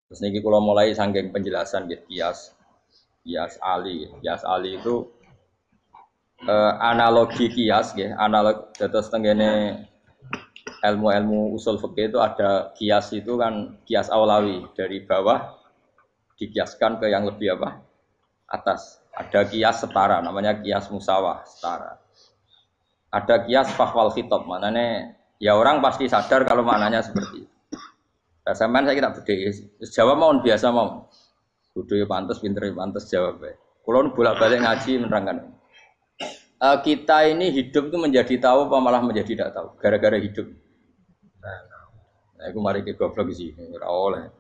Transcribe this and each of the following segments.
Terus niki kalau mulai sanggeng penjelasan gitu kias, kias ali itu analogi kias, gitu. Analog terus tenggene ilmu-ilmu usul fikih itu ada kias itu kan kias aulawi dari bawah dikiaskan ke yang lebih apa atas. Ada kias setara, namanya kias musawah setara. Ada kias fahwal khitab, maknanya ya orang pasti sadar kalau maknanya seperti itu. Nah, sampean saya kira beda. Jawab mau biasa mau. Kudu ya pantes, pinter ya pantes jawab ya. Kalau bolak-balik ngaji menerangkan. Kita ini hidup itu menjadi tahu apa malah menjadi tidak tahu gara-gara hidup. Nah, aku mari ke goblok sih, ora oleh.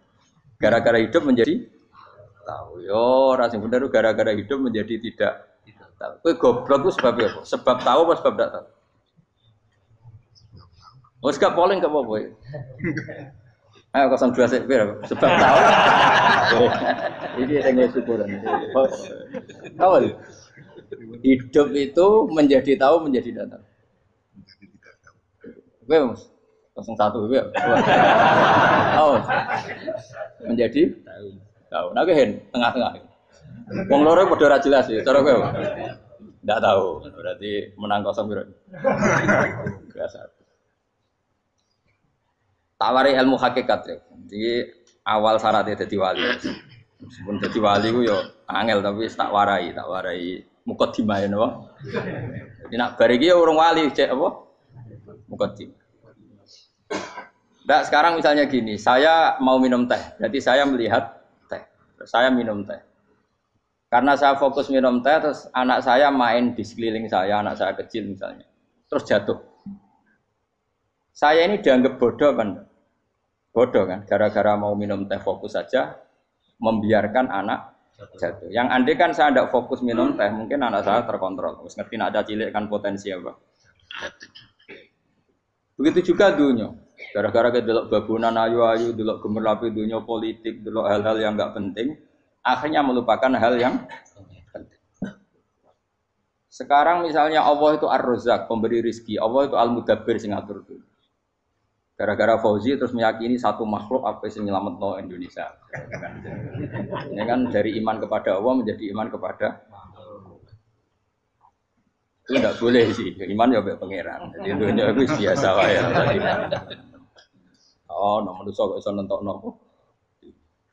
Gara-gara hidup menjadi tahu. Yo, ora sing bener gara-gara hidup menjadi tidak tahu. Kowe goblok itu sebab apa? Sebab tahu apa sebab tidak tahu? Wes gak polling gak apa-apa. Ayo 02 sik piro? Sebab tahu. Ini yang syukuran. Awal. Hidup itu menjadi tahu menjadi tidak tahu. Kowe Mas 01 kowe. Oh. Menjadi tahu. Nah hen tengah-tengah. Wong loro padha ora jelas ya, cara kowe. Ndak tahu. Berarti menang 0 piro? Biasa. Tawari ilmu hakikat ya. Jadi awal syaratnya jadi wali. Meskipun jadi wali ku yo angel tapi tak warai mukadimah ya napa. Jadi nak bar iki ya urung wali cek apa? Mukadimah. Nah, sekarang misalnya gini, saya mau minum teh. Berarti saya melihat teh. Saya minum teh. Karena saya fokus minum teh terus anak saya main di sekeliling saya, anak saya kecil misalnya. Terus jatuh. Saya ini dianggap bodoh kan? Bodoh kan, gara-gara mau minum teh fokus saja, membiarkan anak jatuh. Yang andai kan saya tidak fokus minum teh, mungkin anak saya terkontrol. Terus ngerti nak ada cilik kan potensi apa. Begitu juga dunia. Gara-gara kita delok babunan ayu-ayu, delok gemerlapi dunia politik, delok hal-hal yang enggak penting, akhirnya melupakan hal yang penting. Sekarang misalnya Allah itu Ar-Razzaq, pemberi rizki, Allah itu Al-Mudabbir sing ngatur dunia. Gara-gara Fauzi terus meyakini satu makhluk apa yang nyelametno Indonesia. Ini kan dari iman kepada Allah menjadi iman kepada itu tidak boleh sih. Iman ya pangeran. Jadi dunia itu biasa wae. Oh, nomor itu kok iso nentokno.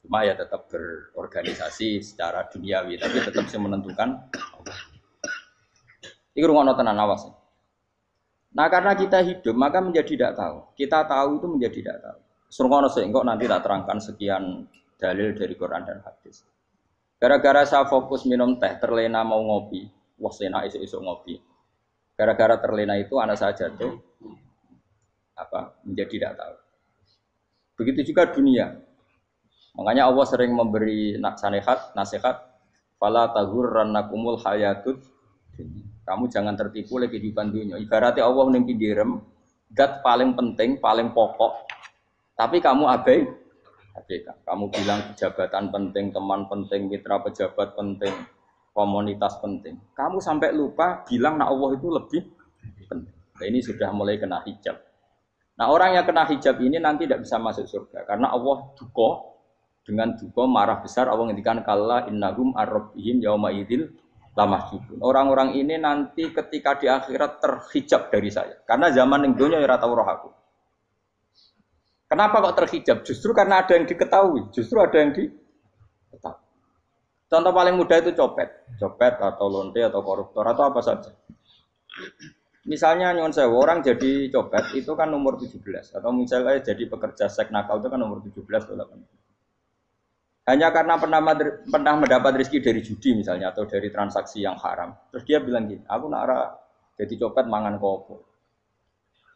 Cuma ya tetap berorganisasi secara duniawi, tapi tetap sih menentukan. Iku rungono tenan awas. Nah karena kita hidup maka menjadi tidak tahu. Kita tahu itu menjadi tidak tahu. Surungono sehingga nanti tak terangkan sekian dalil dari Quran dan hadis. Gara-gara saya fokus minum teh, terlena mau ngopi, wah sena isuk-isuk ngopi. Gara-gara terlena itu anak saya jatuh, menjadi tidak tahu. Begitu juga dunia. Makanya Allah sering memberi nasihat, fala taghurrannakumul hayatud dunya. Kamu jangan tertipu oleh kehidupan dunia. Ibaratnya Allah ning pinggirem, zat paling penting, paling pokok. Tapi kamu abaikan. Kamu bilang jabatan penting, teman penting, mitra pejabat penting, komunitas penting. Kamu sampai lupa bilang nah Allah itu lebih penting. Nah, ini sudah mulai kena hijab. Nah, orang yang kena hijab ini nanti tidak bisa masuk surga karena Allah dengan duka marah besar Allah ngendikan kalla innahum ar-rabbihim yauma idzil lamahjubun. Orang-orang ini nanti ketika di akhirat terhijab dari saya. Karena zaman yang dunia ya tau roh aku. Kenapa kok terhijab? Justru karena ada yang diketahui. Justru ada yang diketahui. Contoh paling mudah itu copet atau lonte atau koruptor atau apa saja. Misalnya nyuwun sewu orang jadi copet itu kan umur 17 atau misalnya jadi pekerja seks nakal itu kan umur 17 atau 18. Hanya karena pernah mendapat rezeki dari judi misalnya atau dari transaksi yang haram. Terus dia bilang gini, aku nak jadi copet mangan kopo.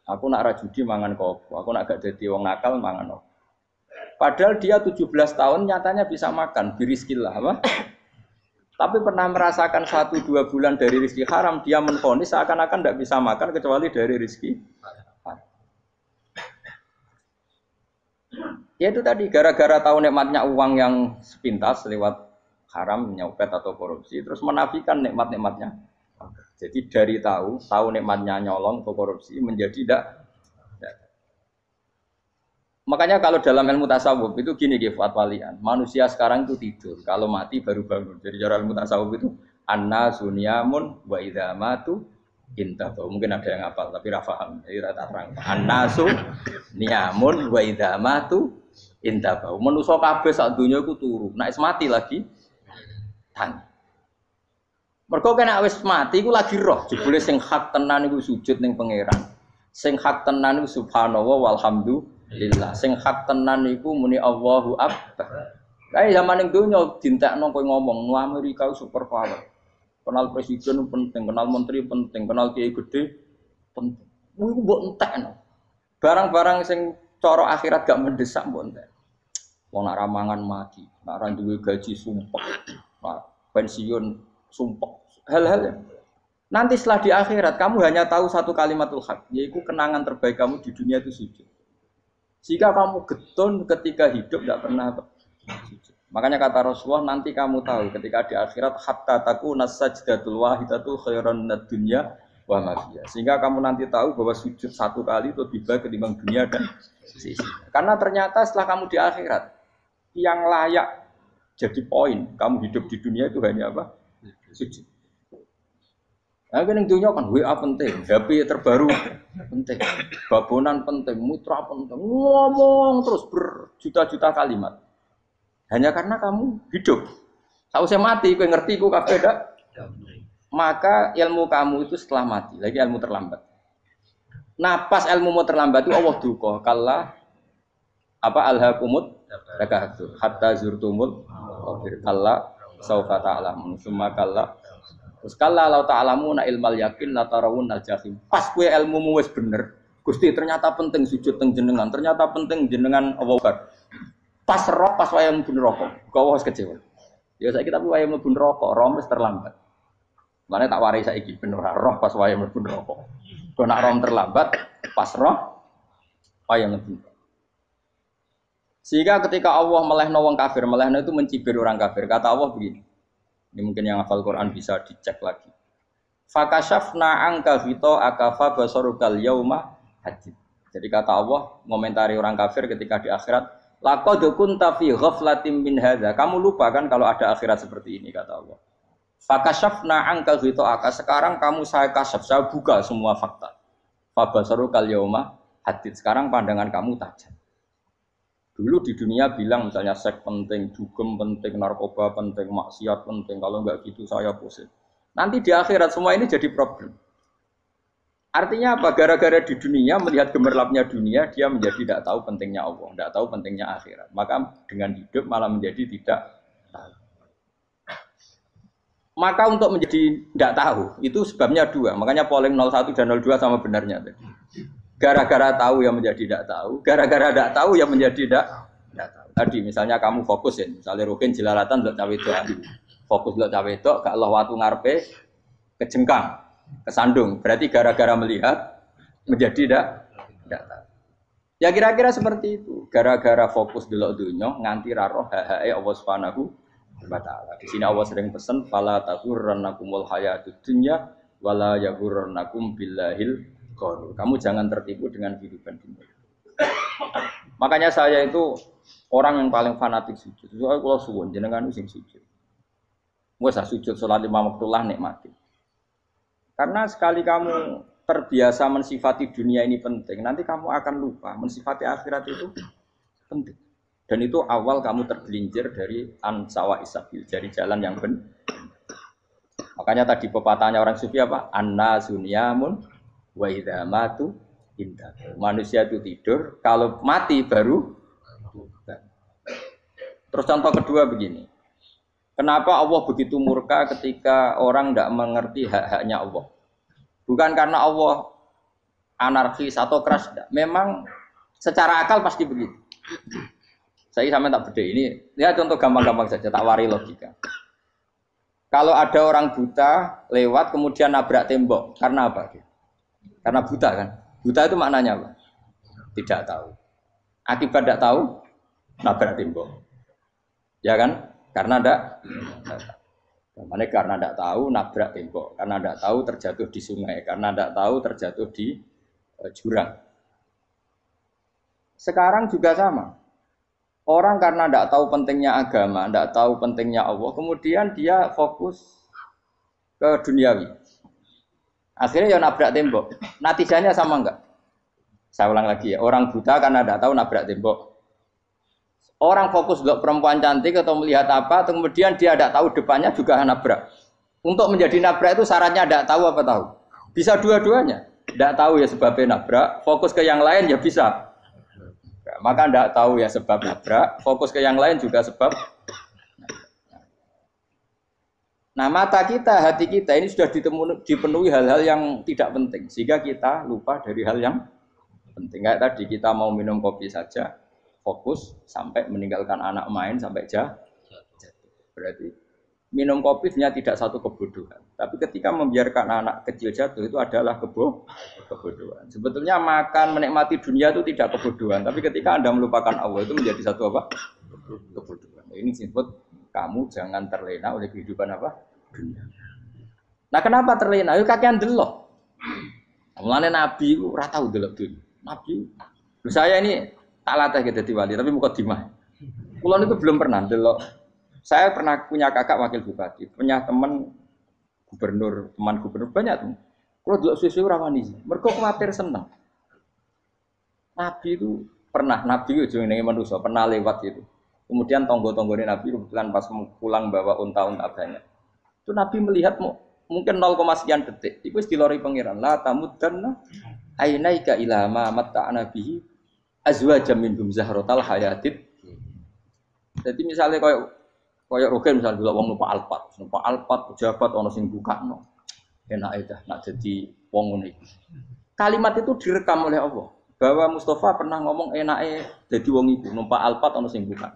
Aku nak judi mangan kopo. Aku nak gak jadi wong nakal mangan kopo. Padahal dia 17 tahun nyatanya bisa makan, birizkillah apa? Tapi pernah merasakan 1-2 bulan dari rezeki haram, dia menvonis seakan-akan tidak bisa makan kecuali dari rezeki haram. Ya itu tadi gara-gara tahu nikmatnya uang yang sepintas lewat haram, nyopet atau korupsi, terus menafikan nikmat-nikmatnya. Jadi dari tahu nikmatnya nyolong atau korupsi menjadi tidak. Makanya kalau dalam ilmu tasawuf itu gini Gifat Walian, manusia sekarang itu tidur, kalau mati baru bangun. Jadi cara ilmu tasawuf itu anna sunyamun wa idza matu intahu. Mungkin ada yang hafal tapi ra paham. Jadi rata terang. Annasu niyamun wa idza matu intahu. Manusa kabeh sak donya iku turu. Nek mati lagi tangi. Mergo kena wis mati iku lagi roh. Jebule sing hak tenan iku sujud ning pangeran. Sing hak tenan iku subhanallah walhamdulillah. Sing hak tenan iku muni Allahu akbar. Kae zaman ning donya dintekno kowe ngomong, Amerika super power. Kenal presiden penting, kenal menteri penting, kenal kiai gede penting. Iku mbok entekno. Barang-barang sing cara akhirat gak mendesak mbok entek. Wong nak ramangan mati, nak ra duwe gaji sumpek. Nah, pensiun sumpek. Hal-hal yang nanti setelah di akhirat kamu hanya tahu satu kalimatul haq, yaitu kenangan terbaik kamu di dunia itu sujud. Jika kamu getun ketika hidup tidak pernah sujud. Makanya kata Rasulullah nanti kamu tahu ketika di akhirat hatta takuna sajdatul wahidatu khairan minad dunya wa ma fiha. Sehingga kamu nanti tahu bahwa sujud satu kali itu lebih baik ketimbang dunia dan sisi. Karena ternyata setelah kamu di akhirat yang layak jadi poin kamu hidup di dunia itu hanya apa? Sujud. Nah, kan yang dunia kan WA penting, HP terbaru penting, babonan penting, mitra penting, ngomong terus berjuta-juta kalimat. Hanya karena kamu hidup. Kalau saya mati, kau ngerti, kau kabeh dak. Maka ilmu kamu itu setelah mati, lagi ilmu terlambat. Nah, pas ilmu mau terlambat itu Allah duka, kalla apa alhaqumut takahatu hatta zurtumul kalla saufa ta'lamun summa kalla. Terus kalla law ta'lamuna ilmal yakin la tarawunnal jahim. Pas kowe ilmumu wis bener, Gusti ternyata penting sujud teng jenengan, ternyata penting jenengan Allah. Pas roh pas wayahe mlebu neraka, kok wis kecewa. Ya saiki tapi wayahe mlebu neraka, roh wis terlambat. Mane tak warai saiki ben ora roh pas wayahe mlebu neraka. Kok nak roh terlambat, pas roh wayahe mlebu. Sehingga ketika Allah melehno wong kafir, melehno itu mencibir orang kafir. Kata Allah begini. Ini mungkin yang hafal Quran bisa dicek lagi. Fakashafna angka fito akafa basarukal yauma hadid. Jadi kata Allah ngomentari orang kafir ketika di akhirat, laqad kunta fi ghaflatin min hadza. Kamu lupa kan kalau ada akhirat seperti ini kata Allah. Fakashafna angka fito aka. Sekarang kamu saya kasaf, saya buka semua fakta. Fa basarukal yauma hadid. Sekarang pandangan kamu tajam. Dulu di dunia bilang misalnya seks penting, dugem penting, narkoba penting, maksiat penting. Kalau enggak gitu saya pusing. Nanti di akhirat semua ini jadi problem. Artinya apa? Gara-gara di dunia melihat gemerlapnya dunia, dia menjadi tidak tahu pentingnya Allah, tidak tahu pentingnya akhirat. Maka dengan hidup malah menjadi tidak tahu. Maka untuk menjadi tidak tahu itu sebabnya dua. Makanya polling 01 dan 02 sama benarnya tadi. Gara-gara tahu yang menjadi tidak tahu, gara-gara tidak tahu yang menjadi tidak tahu. Tadi misalnya kamu fokus ya, misalnya Rukin jelalatan untuk cawe itu, fokus untuk cawe itu, gak Allah waktu ngarepe kejengkang, kesandung. Berarti gara-gara melihat menjadi tidak tahu. Ya kira-kira seperti itu. Gara-gara fokus delok dunya nganti ra roh hae Allah Subhanahu wa taala. Di sini Allah sering pesan fala taghurrannakumul hayatud dunya wala yaghurrannakum billahil. Kamu jangan tertipu dengan kehidupan dunia. Makanya saya itu orang yang paling fanatik sujud. Soalnya kalau suwun jenengan sing sujud. Wes sujud salat lima waktu lah nikmati. Karena sekali kamu terbiasa mensifati dunia ini penting, nanti kamu akan lupa mensifati akhirat itu penting. Dan itu awal kamu tergelincir dari ansawa isabil, dari jalan yang benar. Makanya tadi pepatahnya orang sufi apa? Anna sunyamun wa idza matu indah. Manusia itu tidur, kalau mati baru. Terus contoh kedua begini. Kenapa Allah begitu murka ketika orang tidak mengerti hak-haknya Allah? Bukan karena Allah anarkis atau keras, tidak. Memang secara akal pasti begitu. Saya sama tak beda ini. Ya contoh gampang-gampang saja, tak wari logika. Kalau ada orang buta lewat kemudian nabrak tembok, karena apa? Karena buta kan? Buta itu maknanya apa? Tidak tahu. Akibat tidak tahu, nabrak tembok. Ya kan? Karena tidak tahu. Karena tidak tahu, nabrak tembok. Karena tidak tahu, terjatuh di sungai. Karena tidak tahu, terjatuh di jurang. Sekarang juga sama. Orang karena tidak tahu pentingnya agama, tidak tahu pentingnya Allah, kemudian dia fokus ke duniawi. Akhirnya ya nabrak tembok. Natijanya sama enggak? Saya ulang lagi ya, orang buta karena tidak tahu nabrak tembok. Orang fokus untuk perempuan cantik atau melihat apa, atau kemudian dia tidak tahu depannya juga nabrak. Untuk menjadi nabrak itu syaratnya tidak tahu apa tahu. Bisa dua-duanya. Tidak tahu ya sebabnya nabrak, fokus ke yang lain ya bisa. Maka tidak tahu ya sebab nabrak, fokus ke yang lain juga sebab. Nah mata kita, hati kita ini sudah dipenuhi hal-hal yang tidak penting. Sehingga kita lupa dari hal yang penting. Kayak tadi kita mau minum kopi saja, fokus sampai meninggalkan anak main sampai jatuh. Berarti minum kopi sebenarnya tidak satu kebodohan. Tapi ketika membiarkan anak kecil jatuh itu adalah kebodohan. Sebetulnya makan, menikmati dunia itu tidak kebodohan. Tapi ketika Anda melupakan Allah itu menjadi satu apa? Kebodohan. Ini disebut kamu jangan terlena oleh kehidupan apa? Dunia. Nah kenapa terlena? Itu kakean delok. Mulane Nabi itu ora tau delok dunia. Nabi, saya ini tak latih gitu di wali, tapi mukadimah. Kulo itu belum pernah delok. Saya pernah punya kakak wakil bupati, punya teman gubernur banyak tuh. Kulo delok susu ora wani. Mergo kuwatir seneng. Nabi itu pernah, Nabi itu jenenge manusia, pernah lewat itu. Kemudian tonggo-tonggone Nabi kebetulan pas pulang bawa unta-unta banyak. Itu Nabi melihat mungkin 0, sekian detik. Itu dilori pangeran. La tamuddanna ainaika ila ma matta'na bihi azwajam minhum zahratal hayatid. Jadi misalnya koyo rogen misalnya dulu wong numpak Alphard pejabat ana sing bukakno. Enak itu nak jadi wong ngono iki. Kalimat itu direkam oleh Allah bahwa Mustafa pernah ngomong enake dadi wong iku numpak Alphard ana sing buka.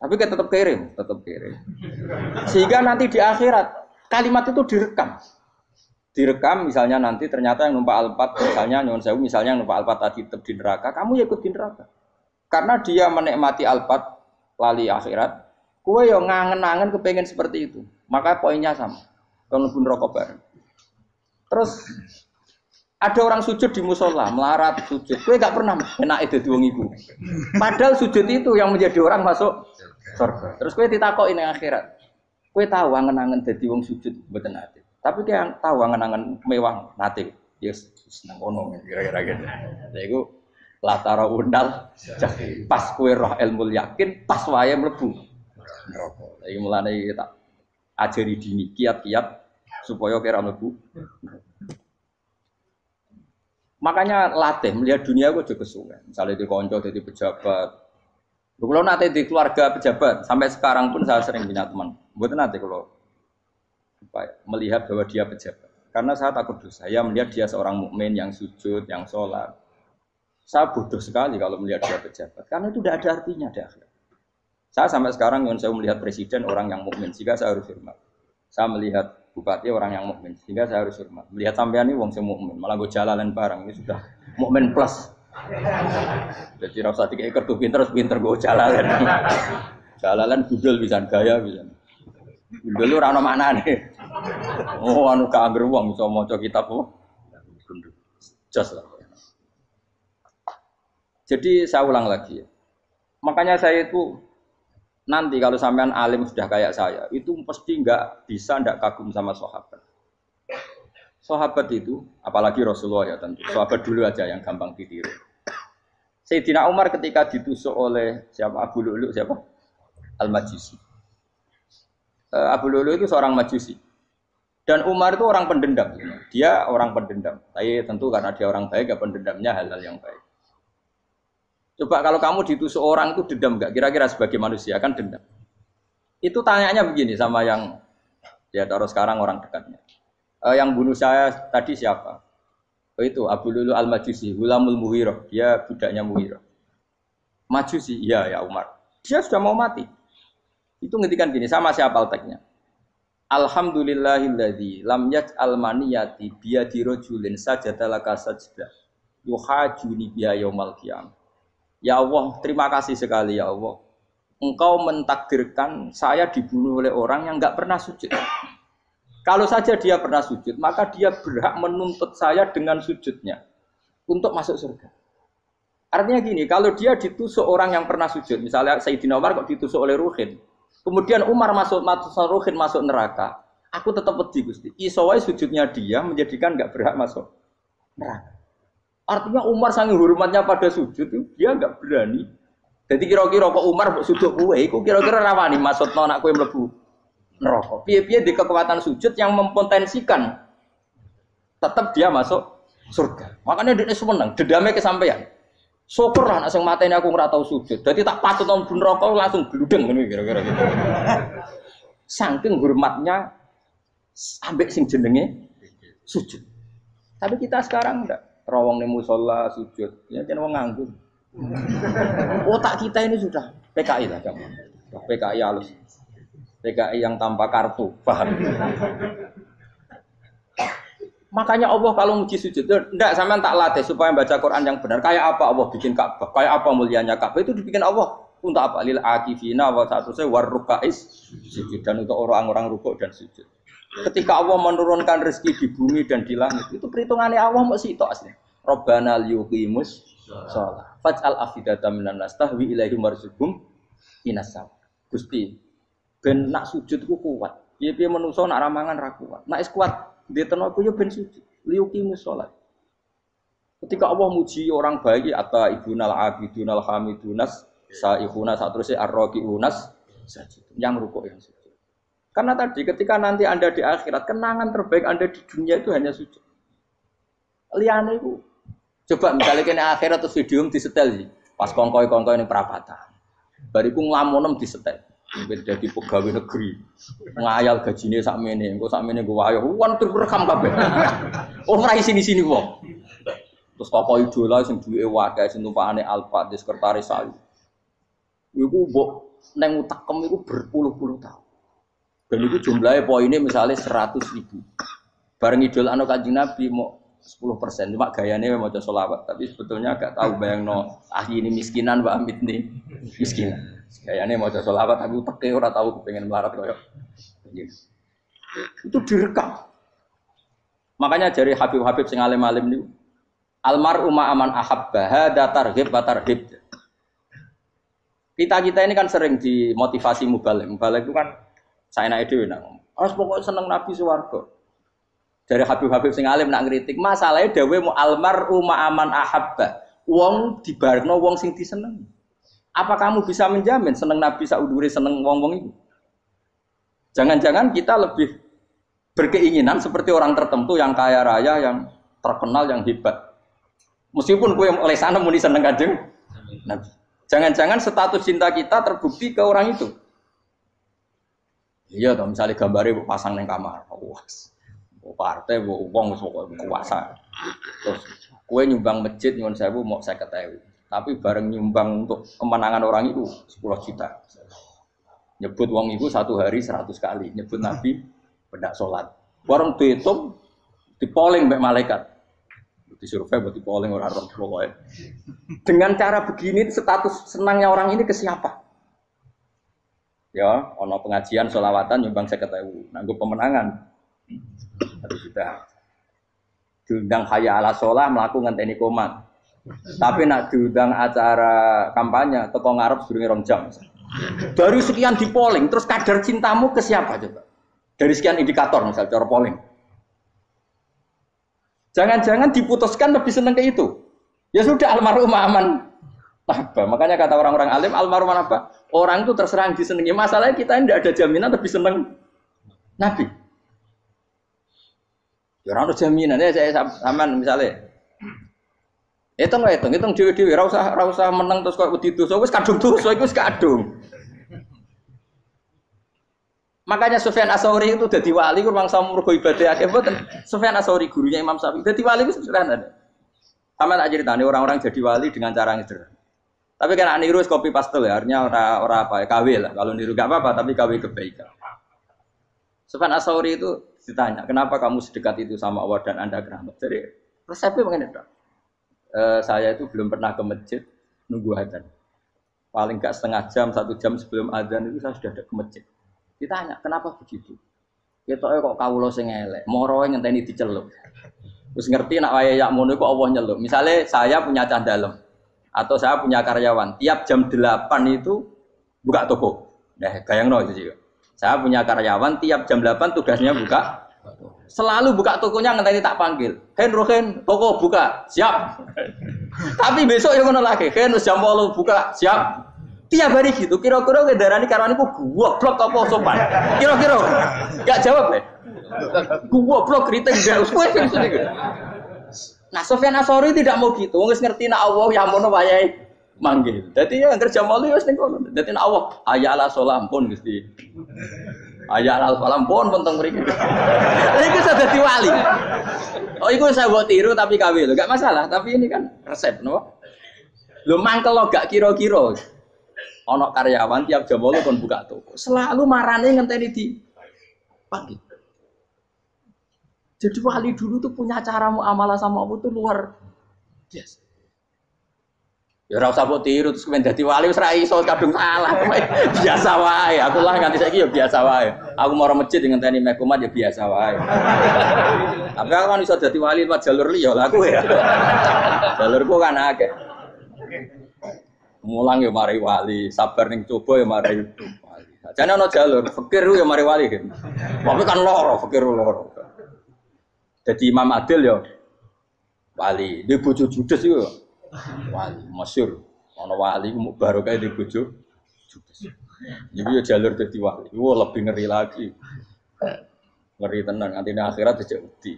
Tapi kan tetap kirim. Sehingga nanti di akhirat kalimat itu direkam misalnya nanti ternyata yang numpak Alphard misalnya nyuwun sewu misalnya yang numpak Alphard tadi tetap di neraka, kamu ya ikut di neraka. Karena dia menikmati Alphard lali akhirat, kowe yo ngangen-angen kepengen seperti itu. Maka poinnya sama. Kon mlebu neraka bareng. Terus ada orang sujud di musola, melarat sujud. Kowe gak pernah enake dadi wong iku. Padahal sujud itu yang menjadi orang masuk surga. Terus kowe ditakoki ning akhirat. Kowe tahu angen-angen dadi wong sujud mboten ate. Tapi kowe tahu angen-angen mewah nate. Yes, seneng ngono kira-kira gitu. Lha iku latara undal pas kowe roh ilmu yakin pas wae mlebu neraka. Lha iki mulane tak ajari dini kiat-kiat supaya kira mlebu. Makanya latih melihat dunia gue juga kesuwen. Misalnya di konco, di pejabat. Kalau nanti di keluarga pejabat, sampai sekarang pun saya sering punya teman. Buat nanti kalau melihat bahwa dia pejabat. Karena saya takut dosa. Saya melihat dia seorang mukmin yang sujud, yang sholat. Saya bodoh sekali kalau melihat dia pejabat. Karena itu tidak ada artinya di akhirat. Saya sampai sekarang yang saya melihat presiden orang yang mukmin, sehingga saya harus hormat. Saya melihat bupati orang yang mukmin, sehingga saya harus hormat. Melihat sampean ini wong sing mukmin, malah gue jalalan barang ini sudah mukmin plus. Jadi rasa tiga ekor tuh pinter gue jalalan. Jalalan budel bisa gaya bisa. Budel lu rano mana nih? Oh anu keangger wong bisa maca kitab kok. Jos lah. Jadi saya ulang lagi. Makanya saya itu nanti kalau sampean alim sudah kayak saya, itu pasti nggak kagum sama sahabat. Sahabat itu, apalagi Rasulullah ya tentu. Sahabat dulu aja yang gampang ditiru. Sayyidina Umar ketika ditusuk oleh siapa Abu Lu'lu siapa? Al-Majusi. Abu Lu'lu itu seorang Majusi. Dan Umar itu orang pendendam. Dia orang pendendam. Tapi tentu karena dia orang baik, ya pendendamnya hal-hal yang baik. Coba kalau kamu ditusuk orang itu dendam enggak? Kira-kira sebagai manusia kan dendam. Itu tanyanya begini sama yang ya taruh sekarang orang dekatnya. Yang bunuh saya tadi siapa? Oh itu Abu Lu'lu Al-Majusi, Gulamul Mughirah. Dia budaknya Mughirah. Majusi, iya ya Umar. Dia sudah mau mati. Itu ngetikan gini, sama siapa alteknya? Alhamdulillahilladzi lam yaj'al maniyati biyadi rajulin sajadalaka sajdah. Yuhajuni biya yaumal qiyamah. Ya Allah, terima kasih sekali ya Allah. Engkau mentakdirkan saya dibunuh oleh orang yang enggak pernah sujud. Kalau saja dia pernah sujud, maka dia berhak menuntut saya dengan sujudnya untuk masuk surga. Artinya gini, kalau dia ditusuk orang yang pernah sujud, misalnya Sayyidina Umar kok ditusuk oleh Ruhin, kemudian Umar masuk Ruhin masuk neraka, aku tetap wedi Gusti. Isowai sujudnya dia menjadikan nggak berhak masuk neraka. Artinya Umar saking hormatnya pada sujud itu dia nggak berani. Jadi kira-kira kok Umar sujud kue, itu kira-kira rawani maksud anak kue mlebu neraka. Piye-piye di kekuatan sujud yang mempotensikan tetap dia masuk surga. Makanya dia seneng, dedame kesampaian. Syukurlah nek sing mateni aku ora tau sujud. Dadi tak patut nang neraka langsung bludeng ngene kira-kira gitu. Saking hormatnya ambek sing jenenge sujud. Tapi kita sekarang enggak. Rawong ning musala sujud, ya jan wong nganggur. Otak kita ini sudah PKI lah kamu. PKI halus. PKI yang tanpa kartu, paham? Makanya Allah kalau muji sujud, enggak sampean tak latih supaya baca Quran yang benar. Kayak apa Allah bikin Ka'bah? Kayak apa mulianya Ka'bah? Itu dibikin Allah untuk apa? Lil akifina wa sa'tusai warrukais sujud, dan untuk orang-orang rukuk dan sujud. Ketika Allah menurunkan rezeki di bumi dan di langit, itu perhitungannya Allah mau sitok asli. Rabbana liyuqimus shalah. Faj'al afidatan minan nas tahwi ilaihim warzuqhum inasam. Gusti, ben nak sujud ku kuat. Piye-piye menungso nak ramangan ra kuat. Nak is kuat dia tenaga yo ben sujud, liyuqimus shalah. Ketika Allah muji orang baik atau ibunal abidunal hamidunas saihuna satruse arraqiunas sajid, yang rukuk yang sujud. Karena tadi ketika nanti Anda di akhirat, kenangan terbaik Anda di dunia itu hanya sujud. Liyane iku coba misalnya kene akhirat terus video disetel sih. Pas kongkoi-kongkoi ini perapatan. Bariku nglamonem disetel. Beda di pegawai negeri, ngayal gajinya sakmene, engko sakmene gue wayo, wan terekam kabeh. Oh ora sini wong. Terus tokoh idola sing duwe wadah sing tumpakane Alfa di sekretaris saya. Iku mbok neng utekem iku berpuluh-puluh tahun. Dan itu jumlahnya poinnya misalnya 100.000. Bareng idol anu Kanjeng Nabi mau 10%, cuma gayanya mau maca selawat, tapi sebetulnya agak tahu bayangno ahli ini miskinan, Mbak Amit nih miskinan. Kayaknya mau jadi solawat, tapi teke ora tahu pengen melarat koyo. Itu direkam. Makanya dari Habib-habib sing alim-alim niku, almar'u ma'aman ahabba hada targhib wa tarhib. Kita ini kan sering dimotivasi mubaligh. Mubaligh itu kan saenake dhewe nang. Harus pokoknya seneng Nabi swarga. Dari Habib-habib sing alim nak ngritik, masalahnya dawuh mu almar'u ma'aman ahabba. Wong dibarno wong sing diseneng. Apa kamu bisa menjamin seneng Nabi saudure seneng wong-wong itu? Jangan-jangan kita lebih berkeinginan seperti orang tertentu yang kaya raya, yang terkenal, yang hebat. Meskipun kue oleh sana muni seneng Kanjeng Nabi. Jangan-jangan status cinta kita terbukti ke orang itu. Iya, toh misalnya gambarnya pasang neng kamar, wah, partai, wong kuasa. Terus kue nyumbang masjid nyuwun sewu mau 50.000. Tapi bareng nyumbang untuk kemenangan orang itu 10 juta. Nyebut wong itu satu hari 100 kali. Nyebut Nabi pendak sholat. Bareng dihitung, dipoling mbak malaikat. Disurvei buat dipoling orang-orang pokoknya. Dengan cara begini status senangnya orang ini ke siapa? Ya, ono pengajian sholawatan nyumbang 50.000. Nanggup pemenangan. 1 juta. Diundang hayya ala sholah melakukan ngenteni komat. Tapi nak diundang acara kampanye teko ngarep sedurunge 2 jam. Baru sekian di polling, terus kadar cintamu ke siapa coba? Dari sekian indikator misal cara polling. Jangan-jangan diputuskan lebih seneng ke itu. Ya sudah almarhum aman. Apa? Makanya kata orang-orang alim almarhum apa? Orang itu terserah disenangi. Masalahnya kita tidak ada jaminan lebih seneng Nabi. Ya orang ada jaminan ya saya aman misalnya. Hitung dewi-dewi, ra usah menang terus kok wedi dosa, wis kadung dosa iku wis kadung. Makanya Sufyan Ats-Tsauri itu dadi wali ku mangsa mergo ibadah akeh mboten. Sufyan Ats-Tsauri gurunya Imam Syafi'i. Dadi wali ku sederhana. Sama tak ceritane orang-orang jadi wali dengan cara yang sederhana. Tapi kan niru copy paste ya, artinya ora apa ya KW lah. Kalau niru gak apa-apa, tapi KW kebaikan. Sufyan Ats-Tsauri itu ditanya, "Kenapa kamu sedekat itu sama Allah dan Anda keramat?" Jadi resepnya begini, Dok. Saya itu belum pernah ke masjid nunggu adzan. Paling enggak setengah jam, 1 jam sebelum adzan itu saya sudah ada ke masjid. Ditanya, kenapa begitu? Ketoke kok kawula sing elek, moroe ngenteni diceluk. Terus ngerti nak wayahe yak ngono iku Allah nyeluk. Misale saya punya cah dalem. Atau saya punya karyawan, tiap jam 8 itu buka toko. Nah, bayangno itu juga. Saya punya karyawan, tiap jam 8 tugasnya buka. Selalu buka tokonya ngenteni tak panggil. Rohen, toko buka, siap. Tapi besok yang ngono lagi, jam 8 buka, siap. Tiap hari gitu, kira-kira kendaraan karyawan itu goblok apa sopan? Kira-kira enggak jawab deh. Goblok kritik enggak usah gitu. Nah, Sofyan Asori tidak mau gitu. Wong wis ngerti nek Allah ya mono wayahe manggil. Dadi ya kerja malu wis ning kono. Dadi nek Allah hayya ala sholam pun Gusti. Hayya ala sholam pun teng mriki. Iku sudah dadi wali. Oh, iku saya buat tiru tapi kawe lho. Enggak masalah, tapi ini kan resep, no. Lho mangkel lo gak kira-kira. Ana karyawan tiap jam 8 kon buka toko. Selalu marane ngenteni di panggil. Jadi wali dulu tuh punya cara muamalah sama Allah tuh luar biasa. Ya ora usah mbok tiru terus kemen dadi wali wis ra iso kadung salah. Biasa wae. Aku lah nganti saiki ya biasa wae. Aku mau masjid ngenteni mek kumat ya biasa wae. Tapi aku kan iso dadi wali lewat jalur liya lah aku ya. Jalurku kan akeh. Mulang ya mari wali, sabar ning coba ya mari wali. Jane ana jalur fikir ya mari wali kan. Tapi kan loro, fikir loro. Jadi Imam Adil ya wali, di bojo judes itu wali, masyhur. Ana wali baru kayak di bojo judes. Jadi ya jalur jadi wali, lebih ngeri lagi. Ngeri tenan, nanti akhirat aja wedi.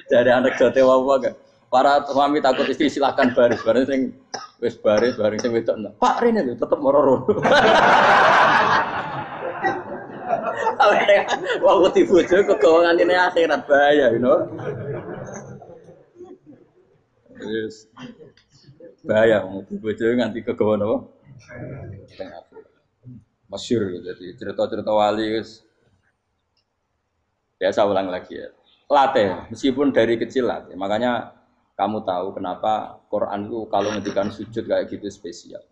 Jadi anak jote wae gak. Para suami takut istri silakan baris, bareng sing wis baris, bareng sing wedok. Pak Rene lho tetep moro-moro. Wah, tipu bojo kegawangan ini akhirat bahaya, you know. Yes. Bahaya, tipu bojo nganti kegawan apa? Masyhur gitu. Jadi cerita-cerita wali guys. Biasa ulang lagi ya. Latih, meskipun dari kecil latih. Makanya kamu tahu kenapa Quran itu kalau ngendikan sujud kayak gitu spesial.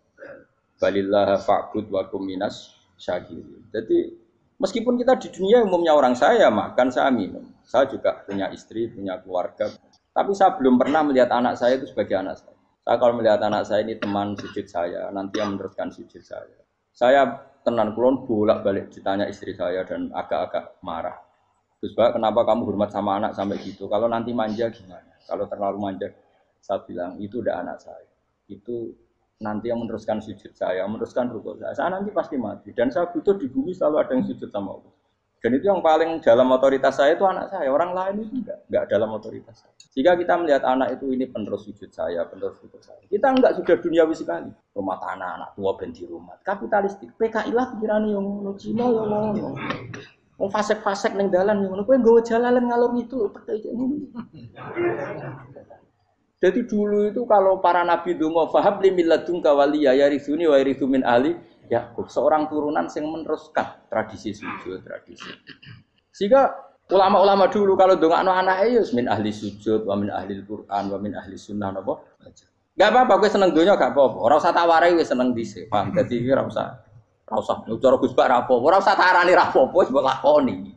Balillah fa'bud wa kum minas syakirin. Jadi meskipun kita di dunia umumnya orang saya makan, saya minum. Saya juga punya istri, punya keluarga. Tapi saya belum pernah melihat anak saya itu sebagai anak saya. Saya kalau melihat anak saya ini teman sujud saya, nanti yang meneruskan sujud saya. Saya tenan kulon bolak-balik ditanya istri saya dan agak-agak marah. Terus Pak, kenapa kamu hormat sama anak sampai gitu? Kalau nanti manja gimana? Kalau terlalu manja, saya bilang itu udah anak saya. Itu nanti yang meneruskan sujud saya, meneruskan rukuk saya nanti pasti mati. Dan saya butuh di bumi selalu ada yang sujud sama Allah. Dan itu yang paling dalam otoritas saya itu anak saya. Orang lain itu enggak dalam otoritas saya. Jika kita melihat anak itu ini penerus sujud saya, penerus rukuk saya. Kita enggak sudah duniawi sekali. Rumah tanah, anak tua ben di rumah. Kapitalistik. PKI lah pikirannya yang ngono, Cina yang ngono. Wong fasek-fasek ning dalan yang ngono. Kowe nggawa jalalan ngalor ngidul percaya ngono. Jadi dulu itu kalau para nabi donga fahab li milladunka waliya yarithuni wa yarithu min ahli Yakub, seorang turunan yang meneruskan tradisi sujud, tradisi. Sehingga ulama-ulama dulu kalau dongakno anake ya min ahli sujud, wa min ahli Al-Qur'an, wa min ahli sunnah napa. Enggak apa-apa kowe seneng donya gak apa-apa. Ora usah tak warai wis seneng dhisik. Paham? Dadi ora usah cara Gus Bak ra apa-apa. Ora usah tak arani ra apa-apa wis mbok lakoni.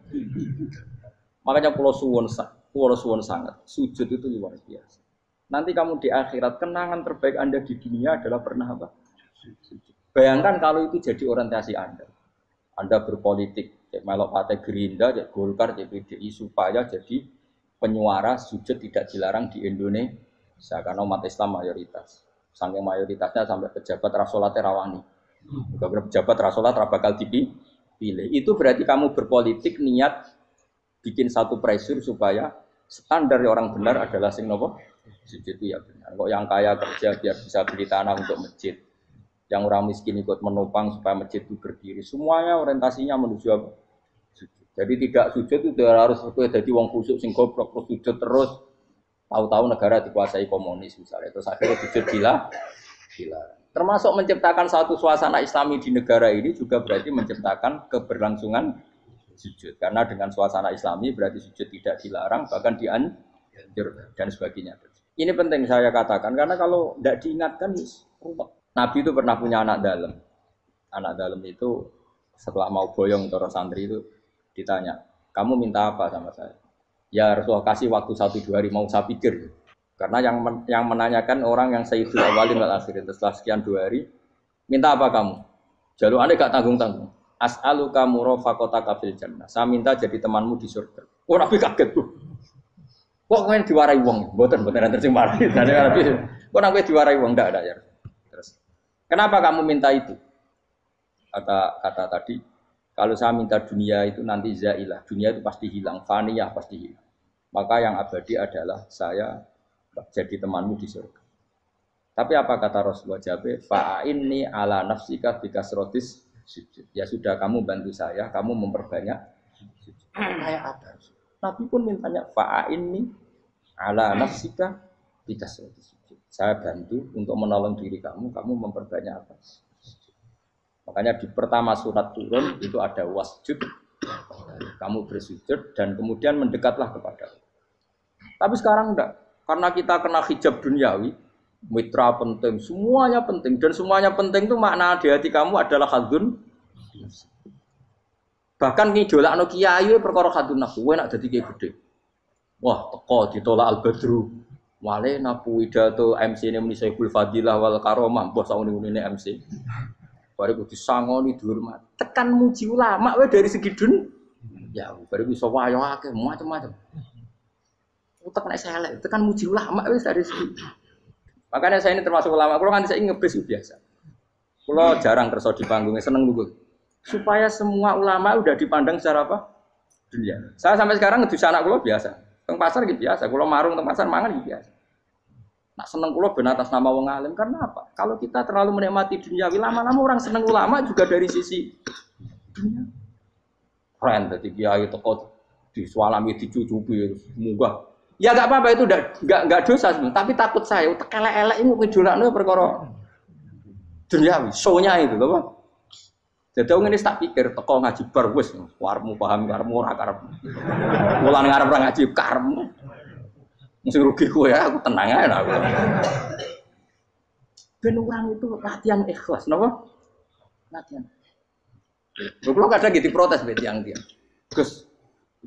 Makanya kula suwun sangat, sujud itu luar biasa. Nanti kamu di akhirat, kenangan terbaik Anda di dunia adalah pernah apa? Bayangkan kalau itu jadi orientasi Anda. Anda berpolitik, cek melok partai Gerindra, cek Golkar, cek PDI, supaya jadi penyuara sujud tidak dilarang di Indonesia. Karena umat Islam mayoritas. Saking mayoritasnya sampai pejabat rasolat rawani. Pejabat rasolat bakal dipilih. Itu berarti kamu berpolitik niat bikin satu pressure supaya standar orang benar adalah sing nopo? Sujud itu ya benar. Kok yang kaya kerja biar bisa beli tanah untuk masjid. Yang orang miskin ikut menopang supaya masjid itu berdiri. Semuanya orientasinya menuju apa? Sujud. Jadi tidak sujud itu harus jadi wong khusyuk sing goblok terus sujud terus. Tahu-tahu negara dikuasai komunis misalnya. Terus akhirnya sujud gila. Termasuk menciptakan satu suasana Islami di negara ini juga berarti menciptakan keberlangsungan sujud. Karena dengan suasana Islami berarti sujud tidak dilarang bahkan dianjur dan sebagainya. Ini penting saya katakan karena kalau tidak diingatkan ruwet. Nabi itu pernah punya anak dalam. Anak dalam itu setelah mau boyong toro santri itu ditanya, "Kamu minta apa sama saya?" Ya Rasulullah kasih waktu 1-2 hari mau saya pikir. Karena yang menanyakan orang yang sayyidul awalin wal akhirin. Setelah sekian 2 hari, minta apa kamu? Jalur Anda gak tanggung-tanggung. As'aluka murafaqataka fil jannah. Saya minta jadi temanmu di surga. Oh Nabi kaget tuh. Kok kalian diwarai wong? Mboten nanti sing mari. Nabi kok Nabi diwarai wong ndak ada ya. Terus kenapa kamu minta itu? Kata tadi, kalau saya minta dunia itu nanti zailah. Dunia itu pasti hilang, faniyah pasti hilang. Maka yang abadi adalah saya jadi temanmu di surga. Tapi apa kata Rasulullah Jabe? Fa'inni ala nafsika bikasrotis sujud. Ya sudah kamu bantu saya, kamu memperbanyak sujud. Kayak apa? Nabi pun mintanya fa'inni ala nafsika bikasrotis sujud. Saya bantu untuk menolong diri kamu, kamu memperbanyak apa? Makanya di pertama surat turun itu ada wasjud. Kamu bersujud dan kemudian mendekatlah kepada Allah. Tapi sekarang enggak. Karena kita kena hijab duniawi, mitra penting, semuanya penting. Dan semuanya penting itu makna di hati kamu adalah hadun. Bahkan ngidolakno kiai perkara hadun nafsu, kowe nak dadi kiai gede. Wah, teko ditolak al-badru. Wale napu pidato MC ne muni Syekhul Fadilah wal Karomah, mbah sauni-unine MC. Bare kudu disangoni dihormat. Tekan muji ulama wae dari segi ya, bare iso wayo akeh macam-macam. Utek nek elek, tekan muji ulama wis dari segi. Makanya saya ini termasuk ulama, kalau nanti saya ngebis biasa. Kalau jarang kerja di panggungnya, seneng dulu. Supaya semua ulama udah dipandang secara apa? Dunia. Saya sampai sekarang ngedus anak kalau biasa. Teng pasar gitu biasa. Kalau marung teng pasar mangan gitu biasa. Nak seneng kalau ben atas nama wong alim karena apa? Kalau kita terlalu menikmati dunia, lama-lama orang seneng ulama juga dari sisi dunia. Keren, jadi kiai teko disualami dicucupi, munggah. Ya enggak apa-apa itu enggak dosa sebenarnya, tapi takut saya utek elek-elek ini ngejolakno perkara duniawi, show-nya itu lho, Pak. Jadi wong ini tak pikir teko ngaji bar wis warmu paham karepmu ora karep. Mulan ngarep ora ngaji karepmu. Mesti rugi kowe ya, aku tenang ae aku. Ben orang itu latihan ikhlas, napa? Latihan. Kalau kadang gitu protes be tiang-tiang. Gus,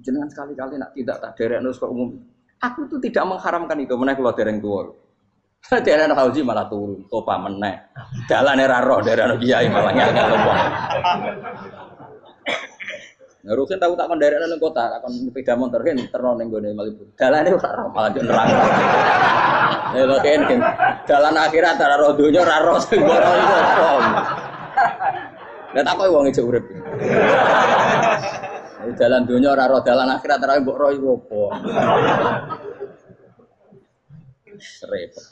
jenengan sekali-kali nak tidak tak derekno kok umum. Aku tuh tidak mengharamkan itu, meneh kula dereng tuwa. Dereng Fauzi malah turun, topa meneh. Dalane ra roh dereng kiai malah ngel-ngel wong. Ngarusin tahu tak kon derekno ning kota, tak kon sepeda motor kan terno ning gone Malibu. Dalane ora roh malah nerang. Ya lho kan, dalan akhirat ora roh donya ora roh sing ora iso. Lah tak koyo wong ijo urip. Jalan dunia ora roh dalan akhirat ora mbok roh iku apa. Repot.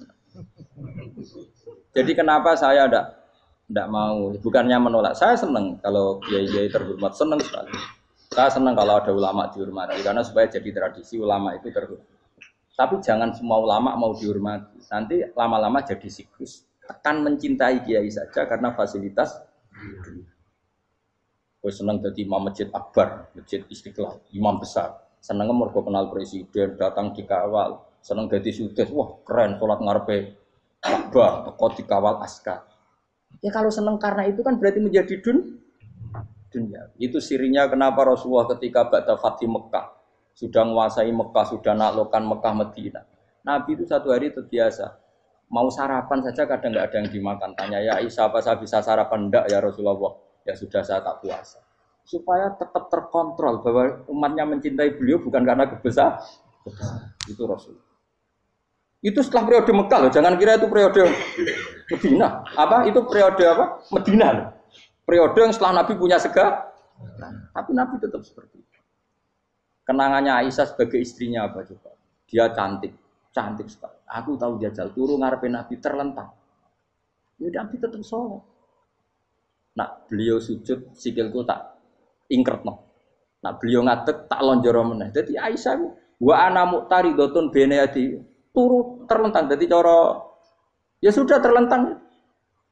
Jadi kenapa saya ndak mau, bukannya menolak. Saya senang kalau kiai-kiai terhormat, senang sekali. Saya senang kalau ada ulama dihormati karena supaya jadi tradisi ulama itu terhormat. Tapi jangan semua ulama mau dihormati. Nanti lama-lama jadi siklus. Tekan mencintai kiai saja karena fasilitas. Gue seneng jadi imam masjid akbar, masjid Istiqlal, imam besar. Seneng mergo kenal presiden, datang dikawal. Seneng jadi sudhes, wah keren, sholat ngarepe Ka'bah, teko dikawal askar. Ya kalau seneng karena itu kan berarti menjadi dunia. Itu sirinya kenapa Rasulullah ketika ba'da Fathi Mekah sudah menguasai Mekah, sudah naklukkan Mekah Madinah. Nabi itu satu hari terbiasa. Mau sarapan saja kadang nggak ada yang dimakan. Tanya ya Aisyah, apa saya bisa sarapan? Enggak ya Rasulullah. Ya sudah saya tak puasa. Supaya tetap terkontrol bahwa umatnya mencintai beliau bukan karena kebesaran. Itu Rasul. Itu setelah periode Mekah loh. Jangan kira itu periode Medina. Apa? Itu periode apa? Medina loh. Periode yang setelah Nabi punya segala. Tapi Nabi tetap seperti itu. Kenangannya Aisyah sebagai istrinya apa coba? Dia cantik sekali. Aku tahu jajal turu ngarepe Nabi terlentang. Ya Nabi tetap sholat. Nak beliau sujud sikilku tak ingkretno. Nak beliau ngadeg tak lonjoro meneh. Dadi Aisyah wa ana muqtaridotun bene adi turu terlentang. Dadi cara ya sudah terlentang.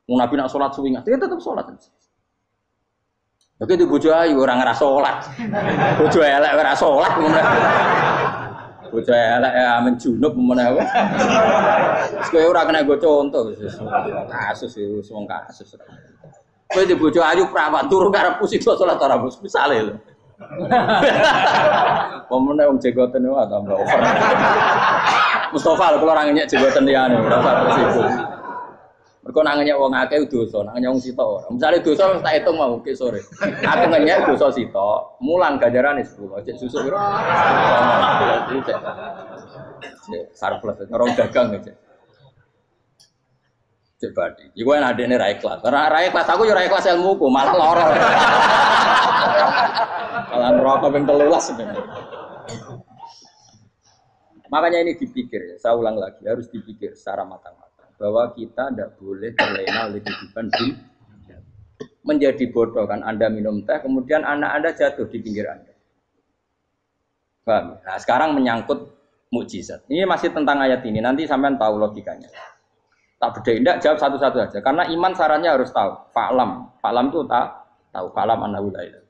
Wong Nabi nak salat suwi dia tetap salat. Oke itu bojo ayu ora ngrasa salat. Bojo elek ora salat ngono. Bojo elek amen junub meneh wae. Wis kowe ora kena go contoh kasus iki wong kasus. Kowe di bojo ayu prawan turu karepku sida salat ora bos misale lho. Pomene wong jegoten wae tambah over. Mustofa lho kula ora ngenyek jegoten liyane, ora usah resiko. Mergo nang ngenyek wong akeh dosa, nang ngenyek wong sitok ora. Misale dosa wis tak hitung mau ke sore. Aku ngenyek dosa sitok, mulang ganjarane 10. Cek susuk piro? Sarplus orang dagang aja. Cek badi. Iku enak adene ra ikhlas. Ra ikhlas aku yo ra ikhlas ilmuku, malah lara. Malah rokok ping 13 sebenarnya. Makanya ini dipikir, saya ulang lagi, harus dipikir secara matang-matang bahwa kita tidak boleh terlena oleh kehidupan menjadi bodoh kan. Anda minum teh, kemudian anak Anda jatuh di pinggir Anda. Paham? Nah, sekarang menyangkut mukjizat. Ini masih tentang ayat ini, nanti sampean tahu logikanya. Tak beda, tidak jawab satu-satu aja. Karena iman sarannya harus tahu. Fa'lam itu tak tahu. Fa'lam annahu la ilaha.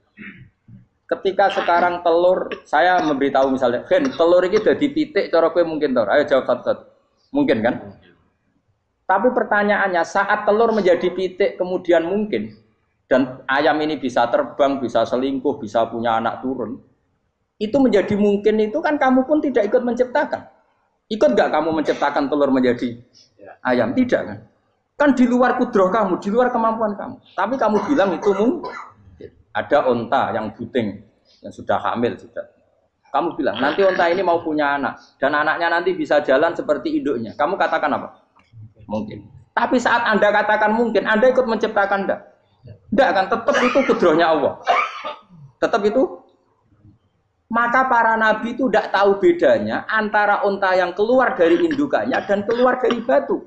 Ketika sekarang telur, saya memberitahu misalnya, Gen, telur ini udah dipitik, cara kowe mungkin tahu. Ayo jawab satu-satu. Mungkin kan? Tapi pertanyaannya, saat telur menjadi pitik kemudian mungkin, dan ayam ini bisa terbang, bisa selingkuh, bisa punya anak turun, itu menjadi mungkin itu kan kamu pun tidak ikut menciptakan. Ikut gak kamu menciptakan telur menjadi ayam? Tidak kan? Kan di luar kudroh kamu, di luar kemampuan kamu. Tapi kamu bilang itu mungkin. Ada onta yang buting, yang sudah hamil sudah. Kamu bilang, nanti onta ini mau punya anak. Dan anaknya nanti bisa jalan seperti induknya. Kamu katakan apa? Mungkin. Tapi saat Anda katakan mungkin, Anda ikut menciptakan enggak? Enggak kan? Tetap itu kudrohnya Allah. Tetap itu. Maka para nabi itu tidak tahu bedanya antara onta yang keluar dari indukannya dan keluar dari batu.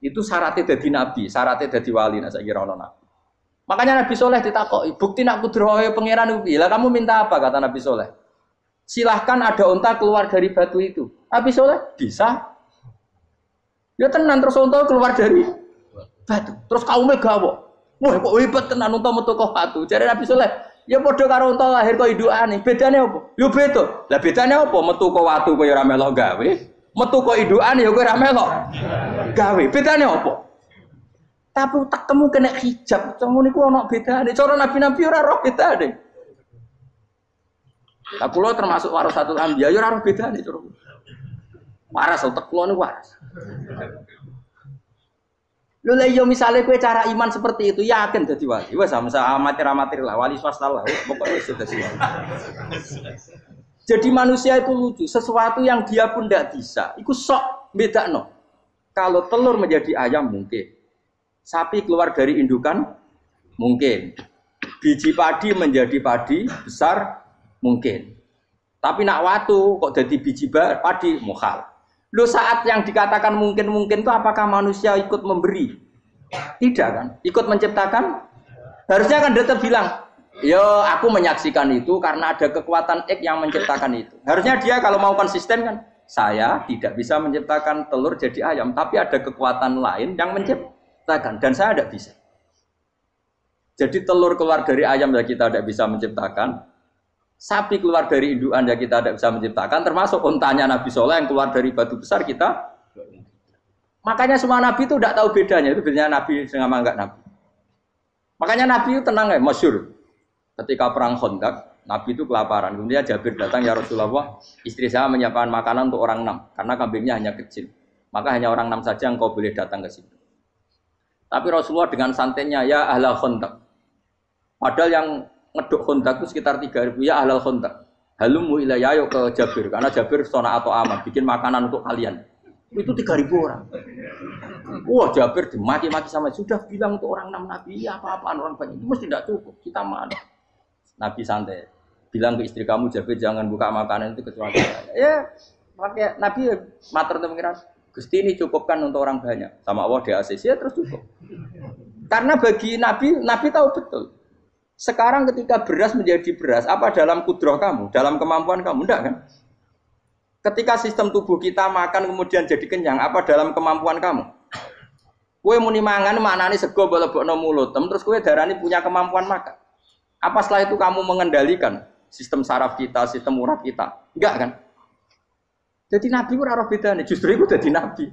Itu syaratnya jadi nabi, syaratnya jadi wali. Nah, saya kira orang nabi. Makanya Nabi Soleh ditakoki, bukti nak kudrohe pangeran ubi. Lah kamu minta apa kata Nabi Soleh? Silahkan ada unta keluar dari batu itu. Nabi Soleh bisa. Ya tenan terus unta keluar dari batu. Terus kaumnya gawok. Wah kok hebat tenan unta metu kok batu. Jare Nabi Soleh, ya padha karo unta lahir kok indukane. Bedane apa? Yo beda. Lah bedane apa? Metu kok watu kok ya ora melok gawe. Metu kok indukane ya kowe ora melok gawe. Bedane apa? Tapi tak temu kena hijab, kamu niku ono bedane. Cara nabi-nabi ora roh bedane. Lah kula termasuk warasatul anbiya ya ora roh bedane cara. Waras utek kula niku waras. Lho lha yo misale kowe cara iman seperti itu yakin dadi wali. Wes sama amatir-amatir lah wali swasta lah. Pokoke wis dadi wali. Jadi manusia itu lucu, sesuatu yang dia pun tidak bisa. Iku sok bedakno. Kalau telur menjadi ayam mungkin. Sapi keluar dari indukan mungkin. Biji padi menjadi padi besar mungkin. Tapi nak watu kok jadi biji padi mukhal. Lo saat yang dikatakan mungkin-mungkin itu apakah manusia ikut memberi? Tidak kan? Ikut menciptakan? Harusnya kan tetap bilang, yo aku menyaksikan itu karena ada kekuatan X yang menciptakan itu. Harusnya dia kalau mau konsisten kan, saya tidak bisa menciptakan telur jadi ayam, tapi ada kekuatan lain yang menciptakan. Dan saya tidak bisa. Jadi telur keluar dari ayam ya kita tidak bisa menciptakan. Sapi keluar dari indukan ya kita tidak bisa menciptakan. Termasuk untanya Nabi Soleh yang keluar dari batu besar kita. Makanya semua Nabi itu tidak tahu bedanya. Itu bedanya Nabi dengan enggak Nabi. Makanya Nabi itu tenang ya, masyhur. Ketika perang Khandaq, Nabi itu kelaparan. Kemudian Jabir datang, ya Rasulullah, istri saya menyiapkan makanan untuk orang 6. Karena kambingnya hanya kecil. Maka hanya orang 6 saja yang kau boleh datang ke sini. Tapi Rasulullah dengan santainya, ya ahlal Khandaq. Padahal yang ngeduk Khandaq itu sekitar 3.000, ya ahlal Khandaq. Halumu ilayya, ayo ke Jabir. Karena Jabir sona atau aman, bikin makanan untuk kalian. Itu 3.000 orang. Wah Jabir dimaki-maki sama, sudah bilang untuk orang 6 Nabi, ya apa-apaan orang banyak. Itu mesti tidak cukup, kita mana. Nabi santai. Bilang ke istri kamu, Jabir jangan buka makanan itu kecuali saya. Ya, makanya Nabi matur untuk mengira. Gusti ini cukupkan untuk orang banyak. Sama Allah di ACC ya terus cukup. Karena bagi Nabi, Nabi tahu betul. Sekarang ketika beras menjadi beras, apa dalam kudroh kamu? Dalam kemampuan kamu? Enggak kan? Ketika sistem tubuh kita makan kemudian jadi kenyang, apa dalam kemampuan kamu? Kue muni mangan maknane sego bolebokno mulut, terus kue darani punya kemampuan makan. Apa setelah itu kamu mengendalikan sistem saraf kita, sistem urat kita? Enggak kan? Jadi Nabi ora roh bedane, justru itu jadi Nabi.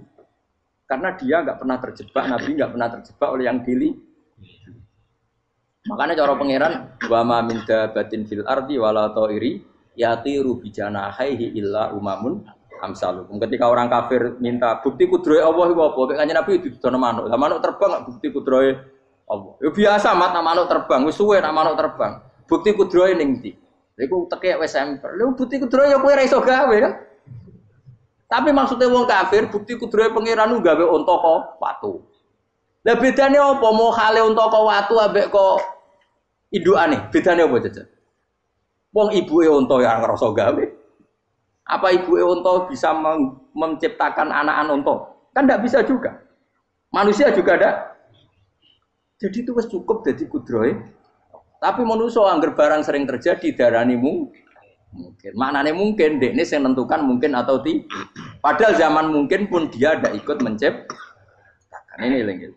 Karena dia enggak pernah terjebak, Nabi enggak pernah terjebak oleh yang dili. Makanya cara pangeran wa ma min dabatin fil ardi wala ta'iri yatiru bijanahihi illa umamun amsalukum. Ketika orang kafir minta bukti kudrohe Allah iku apa? Kayak Kanjeng Nabi didono manuk. Lah manuk terbang bukti kudrohe Allah. Ya biasa mat manuk terbang, wis suwe nak manuk terbang. Bukti kudrohe ning ndi? Iku teke wis sampel. Lha bukti kudrohe ya kowe ra iso gawe kan? Tapi maksudnya wong kafir bukti kudrohe pangeran ku gawe unta kok watu. Lah bedane apa? Mau hale unta kok watu ambek kok indukane? Bedane apa jajan? Wong ibuke unta ya ngrasa gawe. Apa ibuke unta bisa menciptakan anak-anak unta? Kan tidak bisa juga. Manusia juga ada. Jadi itu wis cukup dadi kudrohe. Tapi manusia angger barang sering terjadi darani mungkin. Maknane mungkin dekne sing nentukan mungkin atau tidak. Padahal zaman mungkin pun dia ada ikut menciptakan. Ini lagi.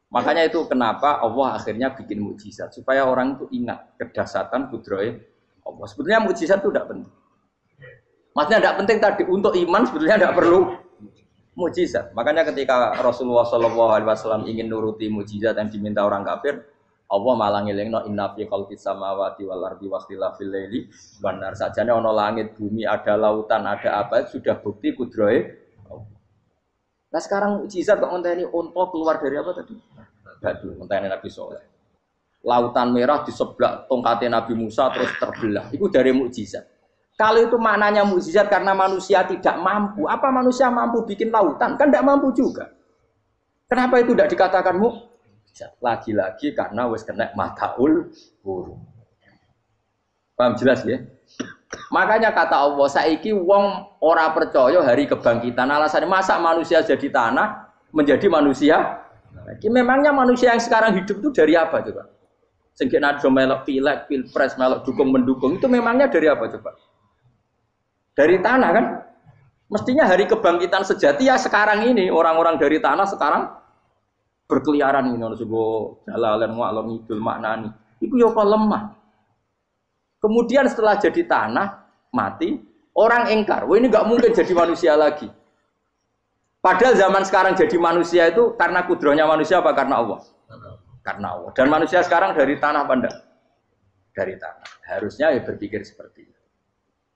Makanya itu kenapa Allah akhirnya bikin mukjizat supaya orang itu ingat kedahsyatan kudrohe Allah. Sebetulnya mukjizat itu tidak penting. Maksudnya tidak penting tadi untuk iman sebetulnya tidak perlu mukjizat. Makanya ketika Rasulullah SAW ingin nuruti mukjizat yang diminta orang kafir, Allah malah ngelingno inna fi khalqis samawati wal ardi wakhtilafil laili wan nar. Sajane ana langit, bumi, ada lautan, ada apa sudah bukti kudrohe Allah. Nah sekarang mukjizat kok ngenteni unta keluar dari apa tadi? Batu, ngenteni Nabi Soleh. Lautan merah di sebelah tongkatnya Nabi Musa terus terbelah. Itu dari mukjizat. Kalau itu maknanya mukjizat karena manusia tidak mampu, apa manusia mampu bikin lautan? Kan tidak mampu juga. Kenapa itu tidak dikatakan mukjizat? Lagi-lagi karena wis kena mataul burung. Paham jelas ya? Makanya kata Allah, saiki wong ora percaya hari kebangkitan. Alasannya masa manusia jadi tanah menjadi manusia? Memangnya manusia yang sekarang hidup itu dari apa coba? Sehingga ada melok pilek, pilpres, melok dukung mendukung itu memangnya dari apa coba? Dari tanah kan? Mestinya hari kebangkitan sejati ya sekarang ini orang-orang dari tanah sekarang berkeliaran ini harus go jalalan ngalor ngidul maknani. Iku yo kok lemah. Kemudian setelah jadi tanah mati orang engkar. Wah ini nggak mungkin jadi manusia lagi. Padahal zaman sekarang jadi manusia itu karena kudrohnya manusia apa karena Allah? Karena Allah. Dan manusia sekarang dari tanah apa enggak? Dari tanah. Harusnya ya berpikir seperti itu.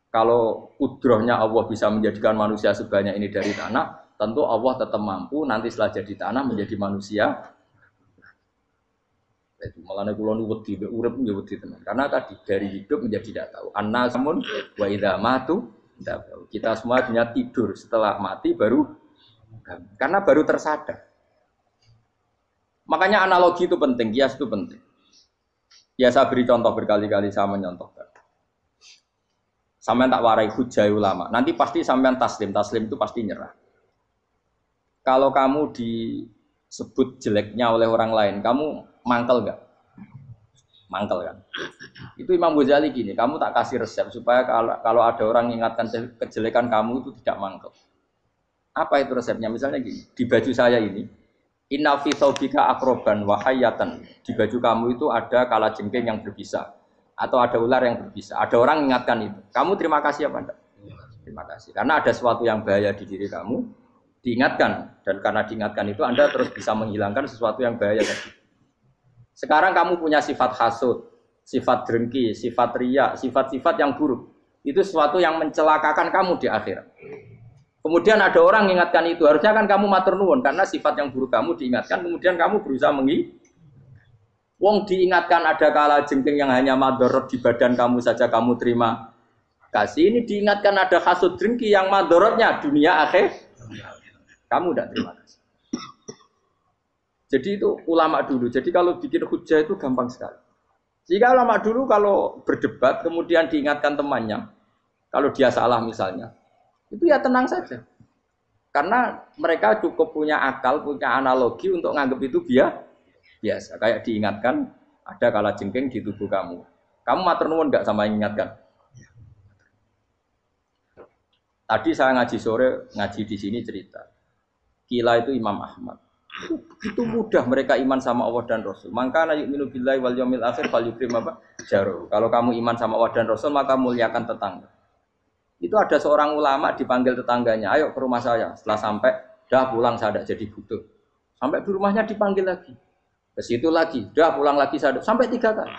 Kalau kudrohnya Allah bisa menjadikan manusia sebanyak ini dari tanah, tentu Allah tetap mampu nanti setelah jadi tanah menjadi manusia. Itu malah nek kula nu wedi urip nggih wedi tenan. Karena tadi dari hidup menjadi tidak tahu. Annasamun wa idza matu. Kita semua dunia tidur setelah mati baru karena baru tersadar. Makanya analogi itu penting, kias itu penting. Ya saya beri contoh berkali-kali saya menyontohkan. Sampean tak warai hujah ulama. Nanti pasti sampean taslim itu pasti nyerah. Kalau kamu disebut jeleknya oleh orang lain, kamu mangkel enggak? Mangkel kan? Itu Imam Ghazali gini, kamu tak kasih resep supaya kalau ada orang mengingatkan kejelekan kamu itu tidak mangkel. Apa itu resepnya? Misalnya gini, di baju saya ini, inna fi thawbika akroban wa hayatan. Di baju kamu itu ada kalajengking yang berbisa atau ada ular yang berbisa. Ada orang mengingatkan itu. Kamu terima kasih apa enggak? Terima kasih. Karena ada sesuatu yang bahaya di diri kamu, diingatkan. Dan karena diingatkan itu Anda terus bisa menghilangkan sesuatu yang bahaya tadi. Sekarang kamu punya sifat hasud, sifat dengki, sifat riya, sifat-sifat yang buruk. Itu sesuatu yang mencelakakan kamu di akhirat. Kemudian ada orang mengingatkan itu, harusnya kan kamu matur nuwun karena sifat yang buruk kamu diingatkan, kemudian kamu berusaha Wong diingatkan ada kalajengking yang hanya madorot di badan kamu saja kamu terima kasih. Ini diingatkan ada hasud dengki yang madorotnya dunia akhir, kamu tidak terima kasih. Jadi itu ulama dulu. Jadi kalau bikin hujah itu gampang sekali. Jika ulama dulu kalau berdebat kemudian diingatkan temannya, kalau dia salah misalnya, itu ya tenang saja. Karena mereka cukup punya akal, punya analogi untuk nganggap itu biasa. Kayak diingatkan ada kalajengking di tubuh kamu. Kamu matur nuwun enggak sama ingatkan? Tadi saya ngaji sore, ngaji di sini cerita. Kila itu Imam Ahmad. Begitu mudah mereka iman sama Allah dan Rasul. Maka na yu'minu billahi wal yaumil akhir falyukrim apa? Jaruh. Kalau kamu iman sama Allah dan Rasul maka muliakan tetangga. Itu ada seorang ulama dipanggil tetangganya, ayo ke rumah saya. Setelah sampai, dah pulang saya tidak jadi butuh. Sampai di rumahnya dipanggil lagi. Ke situ lagi, udah pulang lagi sampai 3 kali.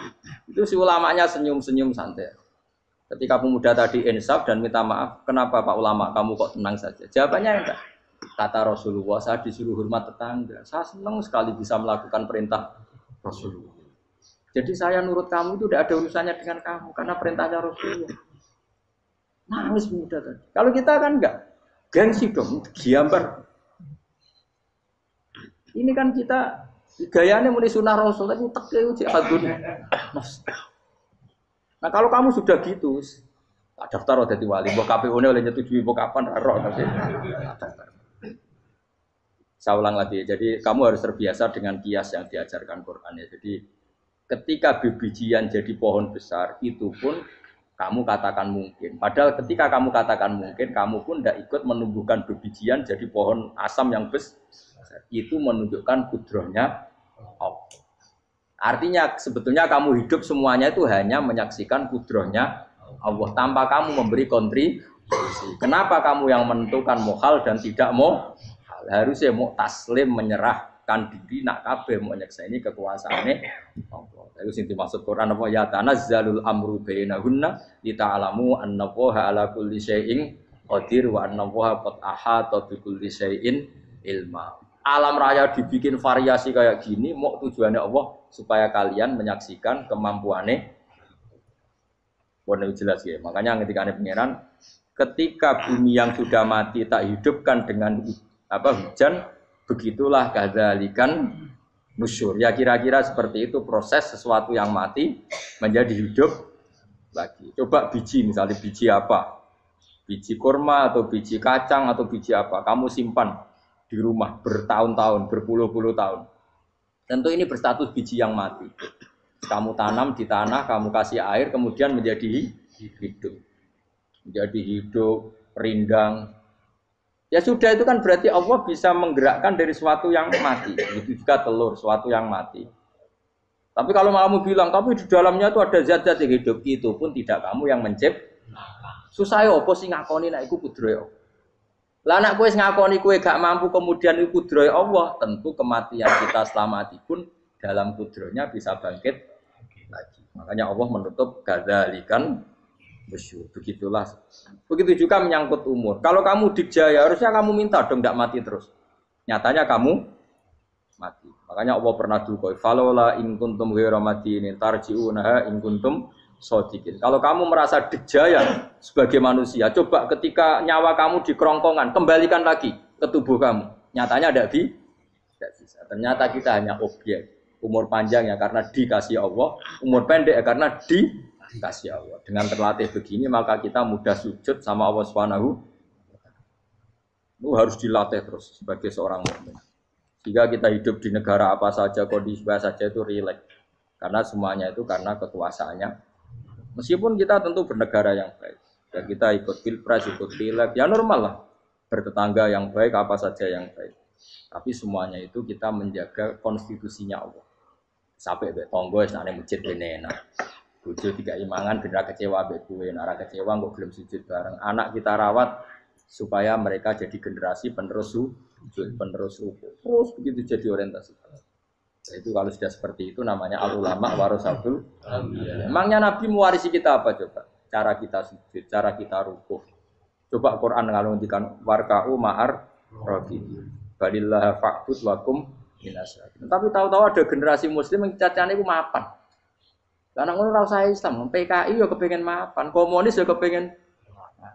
Itu si ulamanya senyum-senyum santai. Ketika pemuda tadi insaf dan minta maaf, kenapa Pak Ulama kamu kok tenang saja? Jawabannya enggak. Kata Rasulullah, saya disuruh hormat tetangga. Saya senang sekali bisa melakukan perintah Rasulullah. Jadi saya nurut kamu itu tidak ada urusannya dengan kamu karena perintahnya Rasulullah. Nangis pemuda tadi. Kalau kita kan enggak, gengsi dong, giambar. Ini kan kita gayanya muni sunah Rasul tapi uteknya jihadun. Nah kalau kamu sudah gitu, tak daftar udah jadi wali. Mbok KPU-ne oleh nyetujui mbok kapan roh nanti. Saya ulang lagi. Jadi kamu harus terbiasa dengan kias yang diajarkan Quran ya. Jadi ketika bibijian jadi pohon besar itu pun kamu katakan mungkin. Padahal ketika kamu katakan mungkin, kamu pun tidak ikut menumbuhkan bibijian jadi pohon asam yang besar. Itu menunjukkan kudrohnya Allah. Artinya sebetulnya kamu hidup semuanya itu hanya menyaksikan kudrohnya Allah tanpa kamu memberi kontribusi. Kenapa kamu yang menentukan mohal dan tidak mau? Harusnya mau taslim menyerahkan diri nak kabeh mau nyekseni kekuasaane Allah. Itu sing dimaksud Quran apa ya tanazzalul amru bainahunna lita'lamu annallaha ala kulli syai'in qadir wa annallaha qad ahata bi kulli syai'in ilma. Alam raya dibikin variasi kayak gini, mau tujuannya Allah supaya kalian menyaksikan kemampuannya. Warna jelas ya. Makanya ketika ada pangeran, ketika bumi yang sudah mati tak hidupkan dengan hujan, begitulah kadzalikan nusyur. Ya kira-kira seperti itu proses sesuatu yang mati menjadi hidup lagi. Coba biji, misalnya biji apa? Biji kurma atau biji kacang atau biji apa? Kamu simpan di rumah bertahun-tahun, berpuluh-puluh tahun. Tentu ini berstatus biji yang mati. Kamu tanam di tanah, kamu kasih air, kemudian menjadi hidup. Menjadi hidup, rindang. Ya sudah, itu kan berarti Allah bisa menggerakkan dari sesuatu yang mati. Itu juga telur, sesuatu yang mati. Tapi kalau kamu bilang, tapi di dalamnya itu ada zat-zat yang hidup, itu pun tidak kamu yang menciptakan. Susah ya, apa sih ngakoni nek iku kudrohe. Lah anak kowe ngakoni kowe gak mampu kemudian iku kudrohe Allah, tentu kematian kita setelah mati pun dalam kudrohnya bisa bangkit lagi. Makanya Allah menutup kadzalikan nusyur. Begitulah. Begitu juga menyangkut umur. Kalau kamu dijaya harusnya kamu minta dong tidak mati terus. Nyatanya kamu mati. Makanya Allah pernah duga, "Falola in kuntum ghairu madinin tarji'unaha in kuntum shodiqin." Kalau kamu merasa dijaya sebagai manusia, coba ketika nyawa kamu di kerongkongan, kembalikan lagi ke tubuh kamu. Nyatanya tidak bisa. Ternyata kita hanya objek. Umur panjang ya karena dikasih Allah, umur pendek ya karena dikasih Allah. Dengan terlatih begini maka kita mudah sujud sama Allah Subhanahu. Itu harus dilatih terus sebagai seorang mukmin. Jika kita hidup di negara apa saja, kondisi apa saja itu rileks. Karena semuanya itu karena kekuasaannya. Meskipun kita tentu bernegara yang baik. Dan kita ikut pilpres, ikut pileg, ya normal lah. Bertetangga yang baik, apa saja yang baik. Tapi semuanya itu kita menjaga konstitusinya Allah. Sampai tonggo senane masjid ini enak. Bojo tiga imangan bener kecewa mbek kowe, nek kecewa kok belum sujud bareng. Anak kita rawat supaya mereka jadi generasi penerus sujud, penerus rukuk. Terus begitu jadi orientasi. Nah, itu kalau sudah seperti itu namanya al-ulama warasatul anbiya. Emangnya Nabi mewarisi kita apa coba? Cara kita sujud, cara kita rukuk. Coba Quran kalau ngendikan warka'u ma'ar rafiqin. Balillah fa'bud wakum minasyakirin. Tapi tahu-tahu ada generasi muslim yang cacane iku mapan. Lah nek ngono ora usah Islam, PKI ya kepengin mapan, komunis ya kepengin mapan.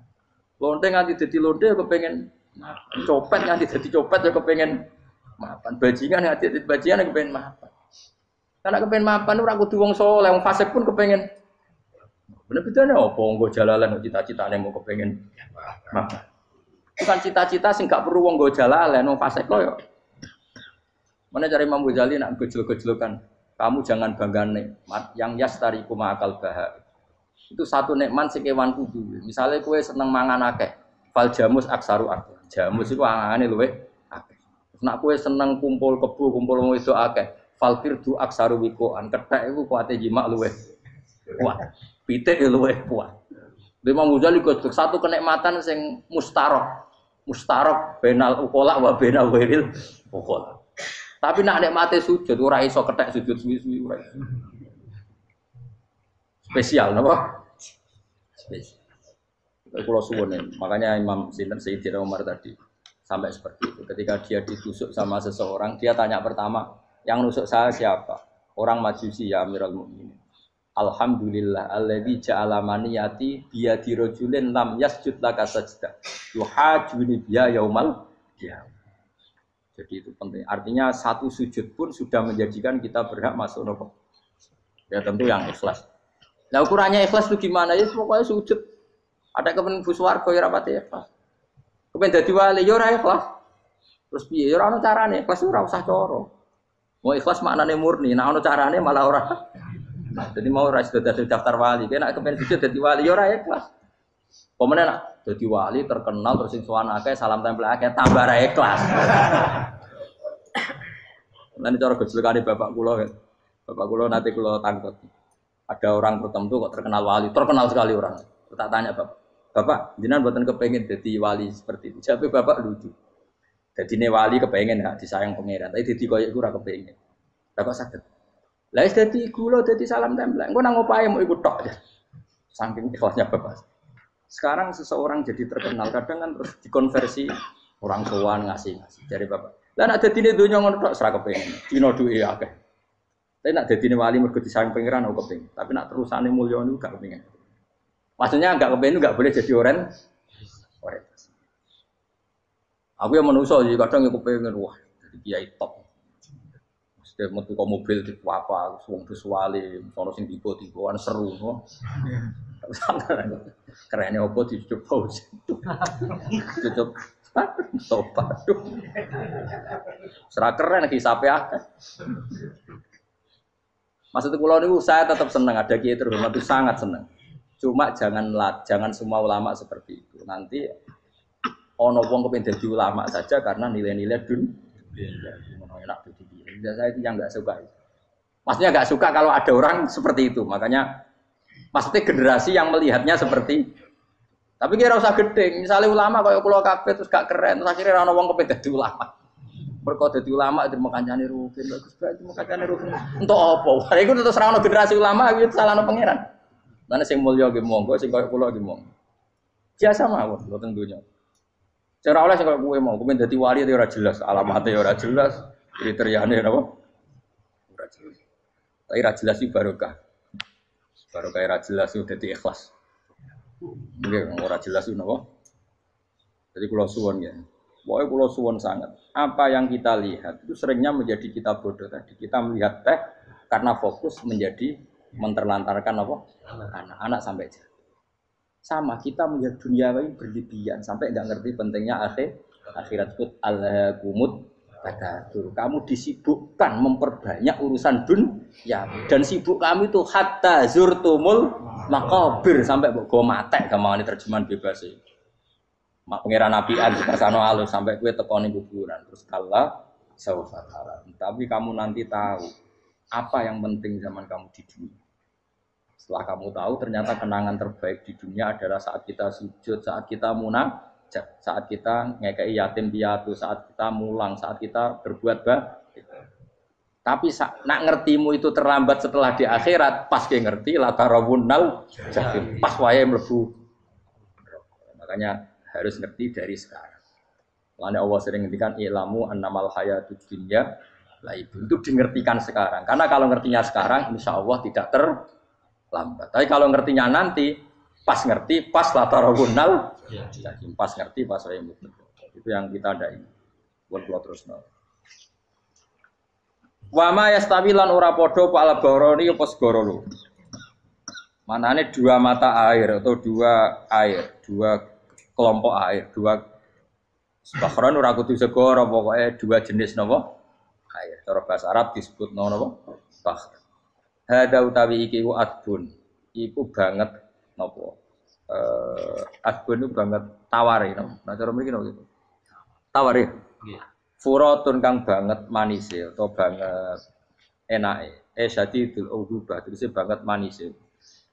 Lonte nganti dadi lonte ya kepengin mapan. Copet nganti dadi copet ya kepengin mapan. Bajingan nganti dadi bajingan ya kepengin mapan. Karena kepengin mapan ora kudu wong saleh, wong fasik pun kepengin. Bener bedane apa nggo jalalan cita-citane mau kepengin mapan. Bukan cita-cita sing gak perlu wong nggo jalalan, wong fasik kok ya. Mana cari Imam Ghazali nak gejol-gejolokan. Kamu jangan bangga nikmat yang yastariku ma'akal baha. Itu satu nikmat sing kewan kudu. Misalnya kowe seneng mangan akeh, fal jamus aksaru akeh. Jamus iku angane luwih akeh. Nek kowe seneng kumpul kebo, kumpul wedok akeh, fal firdu aksaru wikoan. Kethek iku kuwate jimak luwih kuat. Pitik luwih kuat. Imam Ghazali kok satu kenikmatan sing mustarok. Mustarok benal ukola wa benal wiril ukola. Tapi nak nek mate sujud ora iso kethek sujud suwi-suwi ora iso. Spesial napa? Spesial. Kalau suwun makanya Imam Sinten Sayyidina Umar tadi sampai seperti itu. Ketika dia ditusuk sama seseorang, dia tanya pertama, yang nusuk saya siapa? Orang Majusi ya Amirul Mukminin. Alhamdulillah alladzi ja'ala maniyati biyadi rajulin lam yasjud laka sajdah. Yuhajuni biya yaumal qiyamah. Jadi itu penting. Artinya satu sujud pun sudah menjadikan kita berhak masuk neraka. Ya tentu yang ikhlas. Nah ukurannya ikhlas itu gimana? Ya pokoknya sujud. Ada kepen buswarga ya rapati ikhlas. Kepen dadi wali ya ora ikhlas. Terus piye? Ya ora ono carane, ikhlas ora usah cara. Mau ikhlas maknane murni, nek ono carane malah ora. Jadi mau ora sudah daftar wali, kena kepen sujud dadi wali ya ora ikhlas. Pemene nak dadi wali terkenal terus sing sowan akeh salam tempel akeh tambah ra ikhlas. Lan cara gejolakane bapak kula kan. Bapak kula nate kula tangkep. Ada orang tertentu kok terkenal wali, terkenal sekali orang. Tak tanya bapak, jenengan buatan kepengen jadi wali seperti itu. Jadi bapak lucu. Jadi ini wali kepengen nggak disayang pangeran, tapi jadi koyok kurang kepengen. Bapak sakit. Lah jadi gula, jadi salam tempel. Engko nang opae mau ikut tok aja. Saking ikhlasnya bapak. Sekarang seseorang jadi terkenal, kadang kan terus dikonversi orang sowan ngasih. Jadi bapak. Lah nek dadi dunya ngono tok ora kepengen. Dino duwe akeh. Tapi nak dadi wali mergo disayang pangeran aku kepengen. Tapi nak terusane mulya niku gak kepengen. Maksudnya enggak kepengen enggak boleh jadi orientasi. Aku yang manusia jadi kadang yang kepengen wah jadi kiai top. Mesti metu ke mobil di apa, wong visuale, sono sing tiba-tiba seru no. Kerennya opo dicoba. Dicoba. Sobat. Serah keren hisape akeh. Maksud kula niku saya tetap senang ada kiai terhormat itu sangat senang. Cuma jangan semua ulama seperti itu. Nanti ono wong kepen dadi ulama saja karena nilai-nilai enak dadi. Saya itu yang enggak suka. Maksudnya enggak suka kalau ada orang seperti itu. Makanya maksudnya generasi yang melihatnya seperti tapi kira usah gede. Misalnya ulama kayak kula kabeh terus gak keren, terus akhirnya ono wong kepen dadi ulama. Mergo dadi ulama terima kancane rugen bagus banget terima kancane rugen. Entuk apa? Iku terus ra ono generasi ulama iki salahno pangeran. Lan sing mulya nggih monggo, sing kaya kula nggih monggo. Biasa mawon mboten donya. Cara oleh sing kaya kowe mau, kowe dadi wali ora jelas, alamate ora jelas, kriteriane napa? Ora jelas. Tapi ra jelas iki barokah. Barokah ra jelas iku dadi ikhlas. Nggih, ora jelas iku napa? Jadi kula suwun ya. Pokoknya kula suwun sangat. Apa yang kita lihat itu seringnya menjadi kita bodoh tadi. Kita melihat teh karena fokus menjadi menterlantarkan apa? Anak-anak sampai jatuh. Sama kita melihat dunia ini berlebihan sampai enggak ngerti pentingnya akhirat itu al-kumut takatsur. Kamu disibukkan memperbanyak urusan dunia dan sibuk kamu itu hatta zurtumul maqabir sampai mbok go matek gampangane terjemahan bebas iki. Pangeran nabian di kasano alus sampai kowe tekoni kuburan terus kala saufa. Tapi kamu nanti tahu apa yang penting zaman kamu di dunia. Setelah kamu tahu ternyata kenangan terbaik di dunia adalah saat kita sujud, saat kita munajat, saat kita ngekei yatim piatu, saat kita mulang, saat kita berbuat baik. Tapi nak ngertimu itu terlambat setelah di akhirat, pas ke ngerti la tarawunnal jahim, pas wae mlebu. Makanya harus ngerti dari sekarang. Makanya Allah sering ngendikan ilamu annamal hayatud dunya lah itu dimengertikan sekarang. Karena kalau ngertinya sekarang, insya Allah tidak terlambat. Tapi kalau ngertinya nanti, pas ngerti, pas latarawunal, pas ngerti, pas saya mutlak. Itu yang kita ada ini. Buat terus no. Wama yastawi lan ora padha pal baroni apa segara. Manane dua mata air atau dua air, dua kelompok air, dua bahron ora kudu segara, pokoknya dua jenis napa? Air. Cara bahasa Arab disebut napa? Bahr. Hada utawi iki ku adbun. Iku banget napa? Adbun itu banget tawar ya. Nah cara mriki napa gitu. Tawar ya. Nggih. Furatun kang banget manis atau banget enake. Syadidul udubah terus banget manis.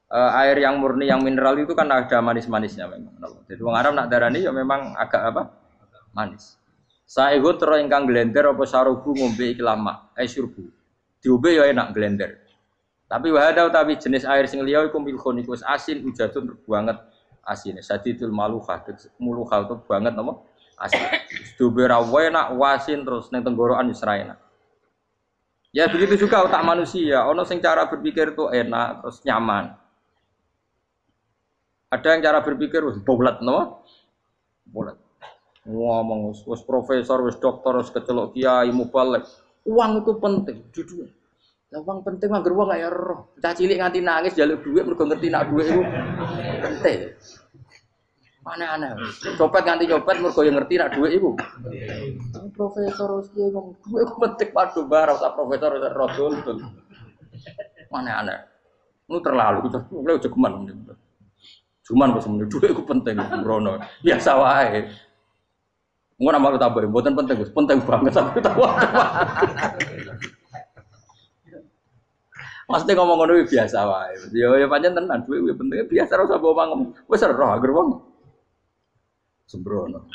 Air yang murni yang mineral itu kan ada manis-manisnya memang. Jadi wong Arab nak darani ya memang agak apa? Manis. Saehu tero ingkang glender apa sarubu ngombe iki lama, syurbu. Diombe ya enak glender. Tapi wahada utawi jenis air sing liya iku milkhun iku asin ujatun banget asine. Sadidul maluha, muluha itu banget napa? Asin. Diombe ra enak wasin terus ning tenggorokan wis ra enak. Ya begitu juga otak manusia, ono sing cara berpikir itu enak terus nyaman. Ada yang cara berpikir wis bolet napa? Bolet. Ngomong wis profesor, wis dokter, wis kecelok kiai mubalek. Uang itu penting, jujur. Lah uang penting anggar wong kaya roh. Cah cilik nganti nangis njaluk dhuwit mergo ngerti nak dhuwit iku penting. Aneh-aneh. Copet nganti nyopet mergo yo ngerti nak dhuwit iku. Profesor wis kiai ngomong dhuwit iku penting padha bar ora profesor ora rodol. Aneh-aneh. Lu terlalu mulai aja geman. Cuman kok semeneh dhuwit iku penting rono. Biasa wae. Ngono malu tambah mboten penting, Gus. Penting banget sampe tahu. Mesti ngomong ngono biasa wae. Ya pancen tenan dhuwit penting biasa ora usah ngomong. Wis roh agar wong sembrono.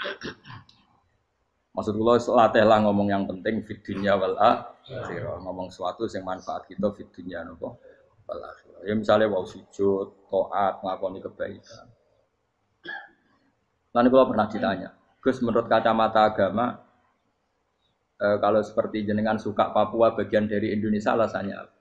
Maksud kula latih lah ngomong yang penting fid dunya wal akhirah. Ngomong sesuatu yang manfaat kita fid dunya napa wal akhirah. Ya misalnya wau sujud, taat, ngakoni kebaikan. Lan kula pernah ditanya, Gus menurut kacamata agama kalau seperti jenengan suka Papua bagian dari Indonesia alasannya apa?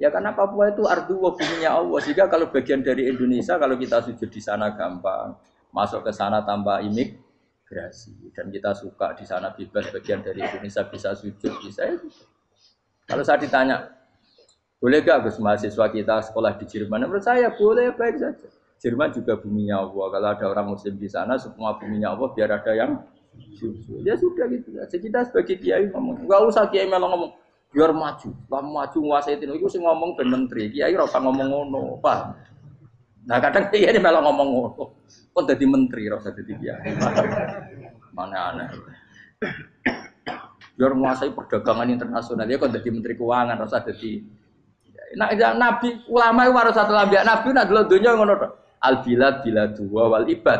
Ya karena Papua itu ardu wa buminya Allah. Sehingga kalau bagian dari Indonesia kalau kita sujud di sana gampang, masuk ke sana tanpa imigrasi dan kita suka di sana bebas bagian dari Indonesia bisa sujud bisa ya. Kalau saya ditanya, boleh gak Gus mahasiswa kita sekolah di Jerman? Menurut saya boleh baik saja. Jerman juga buminya Allah. Kalau ada orang Muslim di sana, semua buminya Allah biar ada yang ya sudah gitu. Jadi kita sebagai kiai ngomong, nggak usah kiai malah ngomong biar maju, maju nguasai itu sih ngomong ben menteri. Kiai ora usah ngomong ngono, Pak. Nah kadang kiai malah ngomong ngono. Kok jadi menteri ora usah jadi kiai. Mana aneh. Biar menguasai perdagangan internasional dia kok jadi menteri keuangan ora usah jadi. Nah, nabi ulama itu harus satu lambiak nabi nak dulu dunia ngono tok. Al bilad biladu wal ibad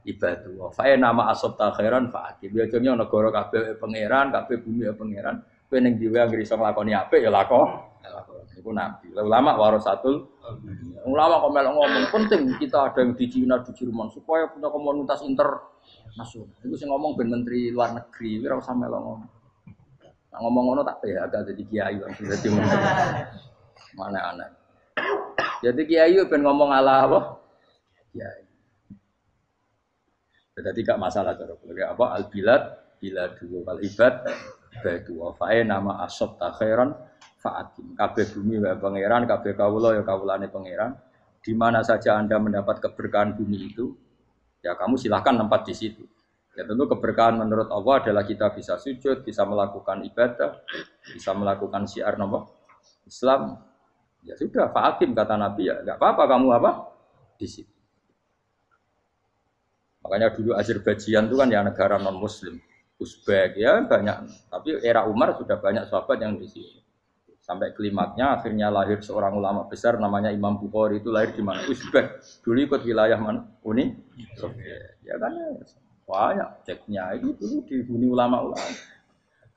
ibadu. Fa nama asabta khairan fa akib. Ya jenenge negara kabeh pangeran, kabeh bumi pangeran. Kowe ning dhewe anggere iso nglakoni apik ya lakon. Iku nabi. Ulama warasatul ulama kok melok ngomong penting kita ada yang di Cina di Jerman supaya punya komunitas internasional. Iku sing ngomong ben menteri luar negeri ora usah melok ngomong. Nah, ngomong ngono tak ya agak jadi kiai wong dadi menteri. Mana aneh. Jadi kiai ben ngomong ala apa? Kiai. Jadi gak masalah cara apa al bilad biladu wal ibad batu wa fa nama asab ta khairan faatim. Kabeh bumi wae pangeran, kabeh kawula ya kawulane pangeran. Di mana saja Anda mendapat keberkahan bumi itu, ya kamu silahkan tempat di situ. Ya tentu keberkahan menurut Allah adalah kita bisa sujud, bisa melakukan ibadah, bisa melakukan syiar nama Islam. Ya sudah, faatim kata Nabi ya, enggak apa-apa kamu apa di situ. Makanya dulu Azerbaijan itu kan ya negara non Muslim, Uzbek ya banyak. Tapi era Umar sudah banyak sahabat yang di sini. Sampai klimaknya akhirnya lahir seorang ulama besar namanya Imam Bukhari itu lahir di mana? Uzbek. Dulu ikut wilayah mana? Uni Soviet. Ya kan ya. Banyak ceknya itu dulu dihuni ulama-ulama.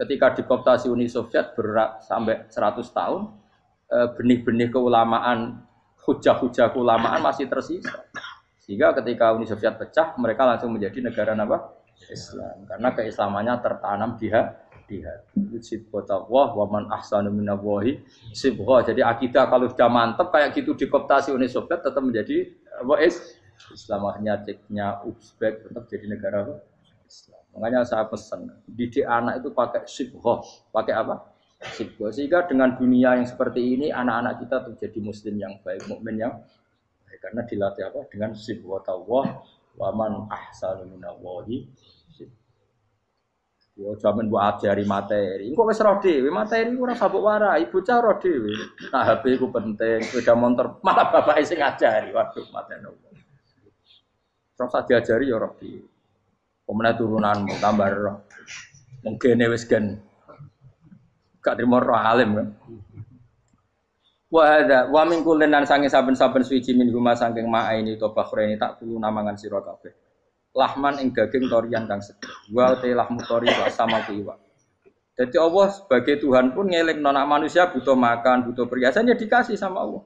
Ketika dikooptasi Uni Soviet berat sampai 100 tahun, benih-benih keulamaan, hujah-hujah keulamaan masih tersisa. Sehingga ketika Uni Soviet pecah, mereka langsung menjadi negara apa? Islam. Karena keislamannya tertanam di hati. Sibghatullah wa man ahsanu minallahi sibghah. Jadi akidah kalau sudah mantap kayak gitu dikooptasi Uni Soviet tetap menjadi apa? Islam. Akhirnya ceknya Uzbek tetap jadi negara apa? Islam. Makanya saya pesan, didik anak itu pakai sibghah. Pakai apa? Sibghah. Sehingga dengan dunia yang seperti ini anak-anak kita menjadi muslim yang baik, mukmin yang karena dilatih apa dengan sibghatullah wa man ahsanu minallahi yo jaman mbok ajari materi engko wis ro dhewe materi ora sabuk warai bocah ro dhewe nah HP ku penting sepeda motor malah bapake sing ngajari waduh mateni terus diajari yo ro dhewe pemene turunanmu tambah ro mungkin wis gen gak trimo ro alim kan. Wa min kullin lan sange saben-saben suci min huma saking ma'aini to bakhreni tak kulo namangan sira kabeh. lahman ing daging torian kang seger. Wa te lahmu tori wa sama iwak. Jadi Allah sebagai Tuhan pun ngeleng nona manusia butuh makan, butuh perhiasan ya dikasih sama Allah.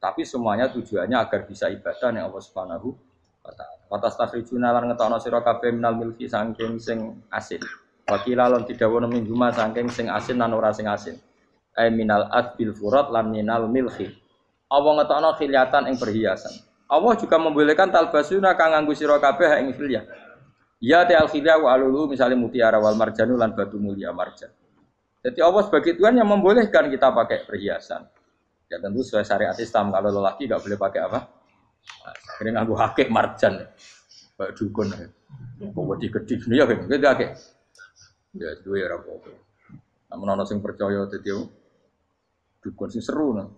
Tapi semuanya tujuannya agar bisa ibadah ning Allah Subhanahu wa taala. Watas takhrijuna lan ngetokno sira kabeh minal milki saking sing asin. Wakila lan didhawuhna min huma saking sing asin lan ora sing asin. Ai minal adbil furat lan minal milki. Allah ngetokno khilyatan ing perhiasan. Allah juga membolehkan talbasuna kang nganggo sira kabeh ing khilyah. Ya ta'al khilya wa alulu misalnya mutiara wal marjanu lan batu mulia marjan. Jadi Allah sebagai Tuhan yang membolehkan kita pakai perhiasan. Ya tentu sesuai syariat Islam kalau lelaki enggak boleh pakai apa? Akhirnya nganggo hakik marjan. Kayak dukun. Kok digedhi dunia ya gitu akeh. Ya duwe ora apa-apa. Namun ana sing percaya dadi dukun sing seru nah.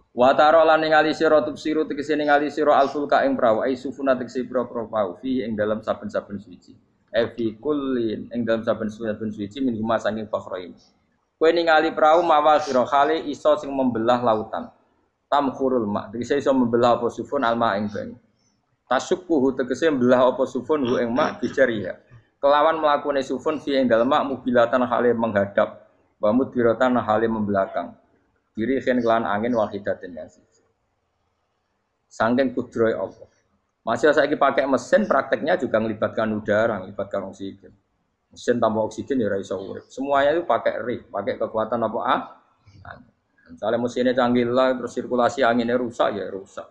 Wa taro lan ningali sira tubsiru tegese ningali sira alfulka ing prawu ai sufuna tegese pro-pro pau fi ing dalam saben-saben suci. Fi kullin ing dalam saben-saben suci min huma saking fakhrain. Kowe ningali prawu mawa sira khali iso sing membelah lautan. Tamkhurul ma tegese iso membelah apa sufun alma ing banyu. Tasukkuhu tegese membelah apa sufun hu ing ma bijariha. Kelawan mlakune sufun fi ing dalem mak mubilatan hale menghadap wa mudbiratan hale membelakang. Diri khen kelan angin wahidatin yang siji. Saking kudroy Allah. Masih saiki pakai mesin prakteknya juga melibatkan udara, melibatkan oksigen. Mesin tanpa oksigen ya ora iso urip. Semuanya itu pakai rig, pakai kekuatan apa Misalnya mesinnya canggih lah, terus sirkulasi anginnya rusak ya rusak.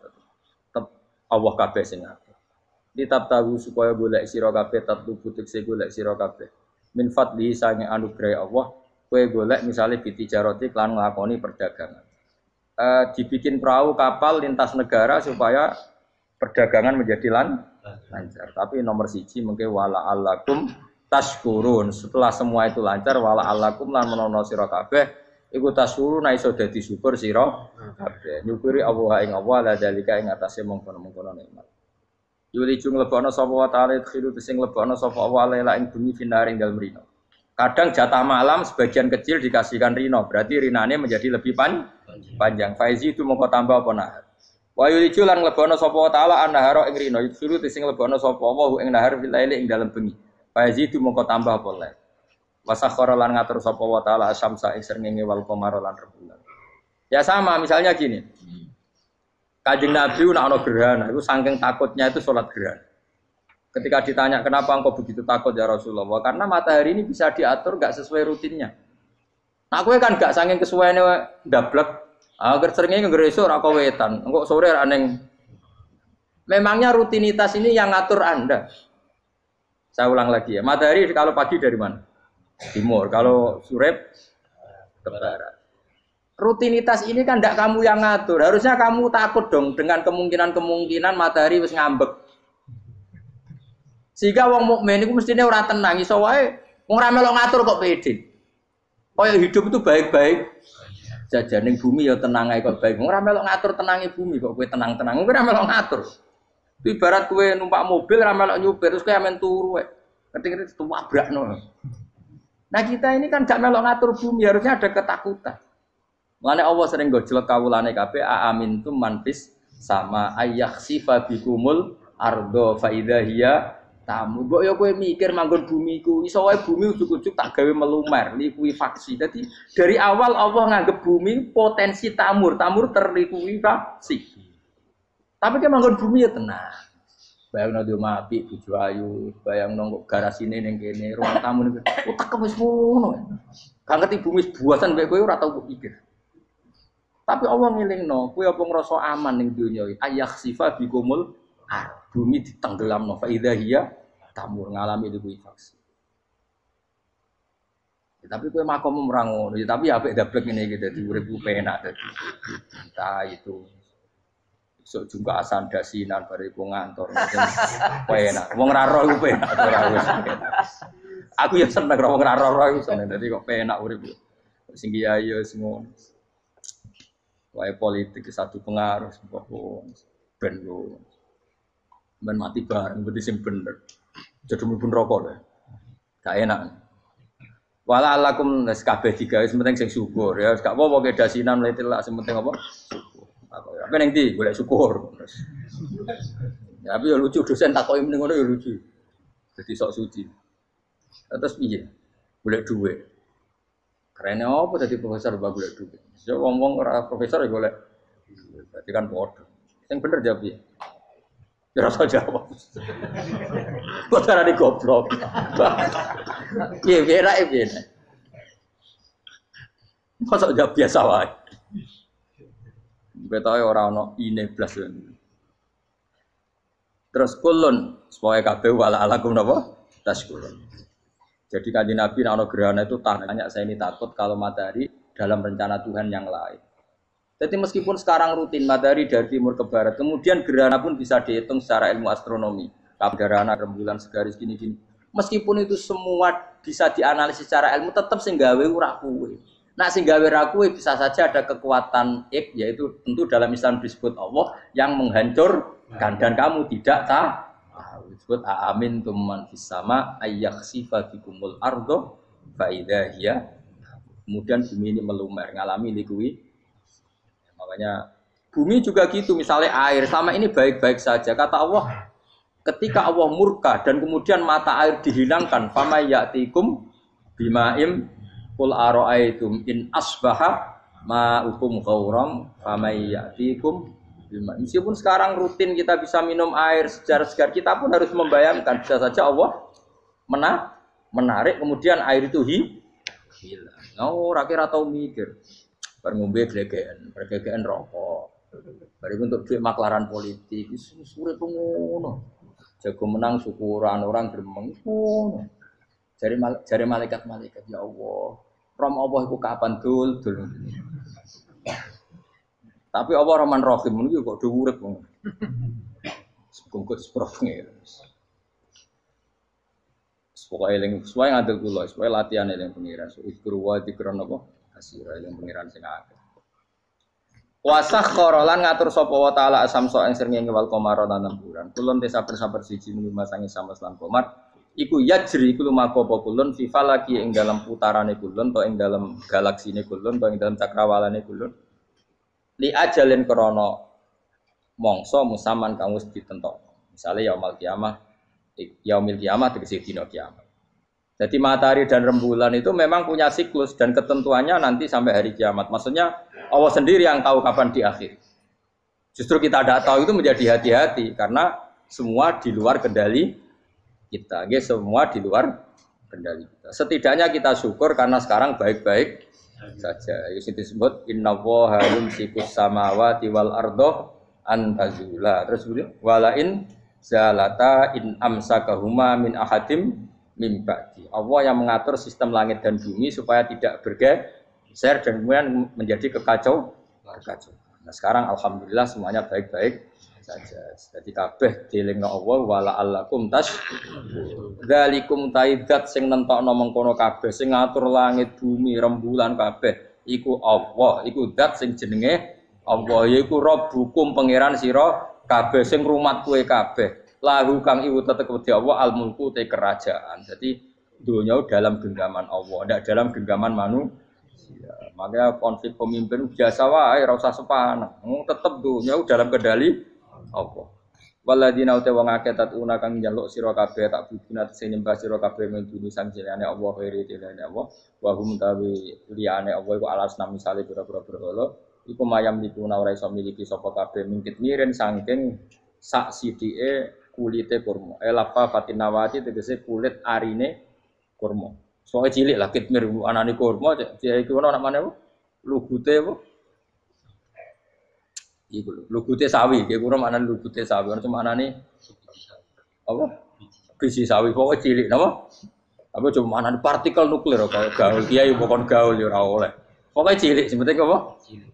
Tetap Allah kabeh sing ngatur. Ditab tahu supaya golek sira kabeh tetep butek golek sira kabeh. Min fadli sange anugerah Allah. Kue golek misalnya bitijaroti klan nglakoni perdagangan. Dibikin perahu kapal lintas negara supaya perdagangan menjadi lancar. Tapi nomor siji mungkin wala alakum tashkurun. Setelah semua itu lancar wala alakum lan menono sira kabeh iku tashkurun iso dadi syukur sira kabeh. Nyukuri Allah ing Allah la dalika ing atase mengkono-mengkono nikmat. Yuli jung lebokno sapa wa ta'ala khiru sing lebokno sapa Allah la ing bumi finaring dalem rino. Kadang jatah malam sebagian kecil dikasihkan rino, berarti rinane menjadi lebih panjang. Faizi itu mongko tambah apa nahar. Wa yuliju lan lebono sapa taala annahara ing rino, yusuru sing lebono sapa wa ing nahar fil laili ing dalem bengi. Faizi itu mongko tambah apa le. Wasakhara lan ngatur sapa wa taala asyamsa ing srengenge wal qamara lan rembulan. Ya sama misalnya gini. Kanjeng Nabi nek ana gerhana, itu saking takutnya itu salat gerhana. Ketika ditanya kenapa engkau begitu takut ya Rasulullah, karena matahari ini bisa diatur gak sesuai rutinnya. Nah, aku kan gak saking kesuaiannya ndablek. Agar seringnya ngeresuk ora wetan, engko sore aneh. Memangnya rutinitas ini yang ngatur Anda. Saya ulang lagi ya. Matahari kalau pagi dari mana? Timur. Kalau sore ke barat. Rutinitas ini kan ndak kamu yang ngatur. Harusnya kamu takut dong dengan kemungkinan matahari wis ngambek. Sehingga wong mukmin iku mestine ora tenang, iso wae wong ra melok ngatur kok pede. Kaya hidup itu baik-baik saja ning bumi ya tenang ae kok baik. Wong ora melok ngatur tenange bumi kok kowe tenang-tenang. Kowe ora melok ngatur. Itu ibarat kowe numpak mobil ora melok nyupir terus kowe amen turu wae. Ketik-ketik tabrakno. Nah, kita ini kan gak melok ngatur bumi, harusnya ada ketakutan. Mulane Allah sering gojlek kawulane kabeh aamintum manfis sama ayakhsifa bikumul ardo fa idza hiya tamu, kok ya kowe mikir manggon bumi ku, iso wae bumi ujug-ujug tak gawe melumer, likuifaksi. Jadi dari awal Allah nganggep bumi potensi tamur terlikuifaksi. Tapi kan manggon bumi ya tenang. Bayangno di omah apik, bojo ayu, bayangno kok garasine ning kene, ruang tamu niku. Utek wis ngono. Gak ngerti bumi buasan mek kowe ora tau pikir. Tapi Allah ngelingno, kowe apa ngrasa aman ning donya iki? Ayakhsifa bikumul bumi ditenggelamno fa idza hiya tamur ngalami likuifaksi. Tapi kowe makom merang ngono, tapi apik dablek ngene iki dadi urip ku penak dadi. Entah itu sok juga asan dasinan bariku ngantor. Penak. Wong ra roh iku penak ora wis. Aku ya seneng wong ra roh iku seneng dadi kok penak urip. Sing kiai ya semua. Wae politik satu pengaruh pokok ben yo. Ben mati bareng berarti sing bener. Jadi mlebu neraka lho. Gak enak. Wala alakum nas kabeh digawe penting sing syukur ya. Gak apa-apa ke dasinan mletilak sing penting apa? Apa ning ndi golek syukur. Ya tapi ya lucu dosen takoki mending ngono ya lucu. Jadi sok suci. Terus piye? Golek duit. Kerennya apa jadi profesor mbak golek duit? Saya ngomong orang profesor ya golek. Berarti kan bodoh. Yang bener jawab ya. Ya rasa jawab. Kok cara di goblok. Iya biar biar. Masa jawab biasa wae. Betawe ora ono ine blas. Terus kulun supaya kabeh wala alakum napa? Taskulun. Jadi kanjeng Nabi ana gerhana itu tanya saya ini takut kalau matahari dalam rencana Tuhan yang lain. Jadi meskipun sekarang rutin matahari dari timur ke barat, kemudian gerhana pun bisa dihitung secara ilmu astronomi. Gerhana rembulan segaris gini-gini. Meskipun itu semua bisa dianalisis secara ilmu, tetap sing gawe ora kuwe. Nah sing gawe ra kuwe bisa saja ada kekuatan yaitu tentu dalam Islam disebut Allah yang menghancurkan dan kamu tidak tahu. Disebut amin tumman fis sama ayyakhsifa bikumul ardo fa idza hiya. Kemudian bumi ini melumer ngalami likui. Makanya bumi juga gitu, misalnya air sama ini baik-baik saja. Kata Allah, ketika Allah murka dan kemudian mata air dihilangkan, fama ya'tikum bima'im qul ara'aytum in asbaha ma'ukum ghauram fama ya'tikum. Meskipun sekarang rutin kita bisa minum air segar-segar, kita pun harus membayangkan bisa saja Allah menarik kemudian air itu hilang. Oh, rakyat atau mikir, ngombe glegeken rokok. Bari untuk duit maklaran politik, sure pengono. Jago menang syukuran orang gremeng ngono. Jare malaikat-malaikat ya Allah. Rom Allah iku kapan dul. Tapi Allah Rahman Rahim niku kok do urip wong. Sekungkut seprofe. Pokoke eling suwe ngandel kula, suwe latihan eling pengiran. Ikru wa dikron apa? Asira eling pengiran sing akeh. Wasakhkhara lan ngatur sapa wa taala asamso ing srengenge wal qamara lan bulan. Kulun te sabar-sabar siji mung masangi samas lan qamar. Iku yajri iku lumaku apa kulun fi falaki ing dalam putarane kulun to ing dalam galaksine kulun to ing dalam cakrawalane kulun. Li ajalin krana mangsa musaman kang wis ditentokno. Misale yaumul kiamah tegese dina kiamat. Jadi matahari dan rembulan itu memang punya siklus dan ketentuannya nanti sampai hari kiamat. Maksudnya Allah sendiri yang tahu kapan di akhir. Justru kita tidak tahu itu menjadi hati-hati karena semua di luar kendali kita. Semua di luar kendali kita. Setidaknya kita syukur karena sekarang baik-baik saja. Itu disebut innallaha yumsikus samawati wal ardo an tazula. Terus walain zalata in amsakahuma min ahadim mim ba'di. Allah yang mengatur sistem langit dan bumi supaya tidak bergeser dan kemudian menjadi kekacauan. Nah, sekarang alhamdulillah semuanya baik-baik saja. Jadi kabeh dielingno Allah wala allakum dzalikum taidat sing nentokno mengkono kabeh sing ngatur langit bumi rembulan kabeh iku Allah, iku zat sing jenenge Allah, yaiku Rabbukum pangeran sira kabeh sing rumat kowe kabeh. Lahu kang iku tetep wedi Allah al mulku te kerajaan. Jadi dunia dalam genggaman Allah, tidak dalam genggaman manusia. Makanya konflik pemimpin biasa wae ora usah sepanah. Tetep dunia dalam kendali Allah. Waladina uta wong akeh tatuna kang njaluk sira kabeh tak bubuna sing nyembah sira kabeh menduni sang jenenge Allah khairi jenenge Allah. Wa hum tawi liyane Allah iku alasna misale pira-pira berhala iku mayam dipuna ora iso miliki sapa kabeh mingkit miren saking sak sidike kulite kurma. Lafa fatinawati tegese kulit arine kurma. Soale cilik lah kitmir anane kurma dia iku ana mana apa? Lugute apa? Iku lugute sawi, nggih kurang anane lugute sawi, ana cuma anane apa? Biji sawi pokoke cilik napa? Apa cuma anane partikel nuklir kaya gaul kiai pokon gaul ya ora oleh. Pokoke cilik sing penting apa? Cilik.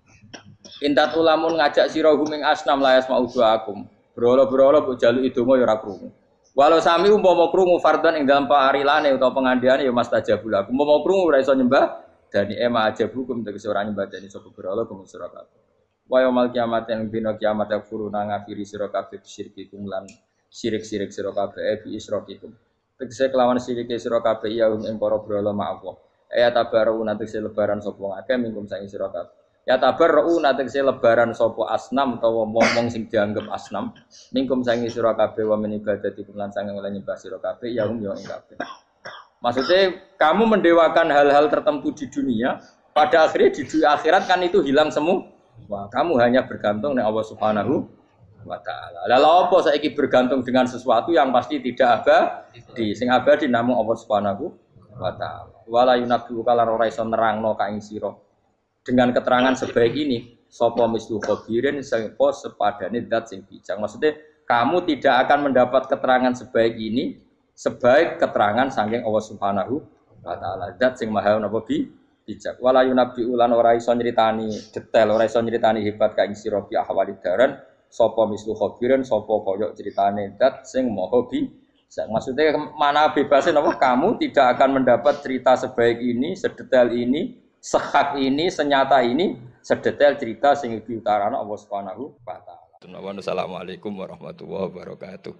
Intat ulamun ngajak sira huming asnam layas mauduakum. Berolo-berolo mbok jaluki donga ya ora krungu. Walau sami umpama krungu fardhan ing dalem parilane utawa pengandiane ya mastajabul aku. Umpama krungu ora iso nyembah dani ema aja hukum tegese ora nyembah dani sapa berolo gumun sira kabeh. Wa yaumil kiamat yang dina kiamat yakfuruna ngafiri sira kabeh syirkikum lan syirik-syirik sira kabeh bi isrokikum. Tegese kelawan sirike sira kabeh ya ing para berolo ma'allah. Tabaru nanti lebaran sapa ngakeh mingkum saing sira kabeh. Ya tabarra'u natekse lebaran sapa asnam utawa wong sing dianggep asnam mingkum sangi sira kabeh wa min ibadati lan sange oleh nyembah sira kabeh ya hum ya ing kabeh. Maksudnya kamu mendewakan hal-hal tertentu di dunia, pada akhirnya di akhirat kan itu hilang semua. Wah, kamu hanya bergantung dengan Allah Subhanahu wa taala. Lalu apa saiki bergantung dengan sesuatu yang pasti tidak abadi. Sing abadi namung Allah Subhanahu wa taala. Wala yunabbi'u kalan ora iso nerangno ka ing sira. Dengan keterangan sebaik ini, sapa mislu khabirin sapa sepadane zat sing bijak. Maksudnya kamu tidak akan mendapat keterangan sebaik ini sebaik keterangan saking Allah Subhanahu wa taala. Zat sing maha napa bijak. Wala yunabbi'u lan ora iso nyritani detail, ora iso nyritani hebat ka ing sira bi ahwalid daran sapa mislu khabirin sapa kaya critane zat sing maha bijak. Maksudnya mana bebasnya napa kamu tidak akan mendapat cerita sebaik ini, sedetail ini, sehak ini, senyata ini, sedetail cerita sing diutarana Allah Subhanahu wa taala. Assalamualaikum warahmatullahi wabarakatuh.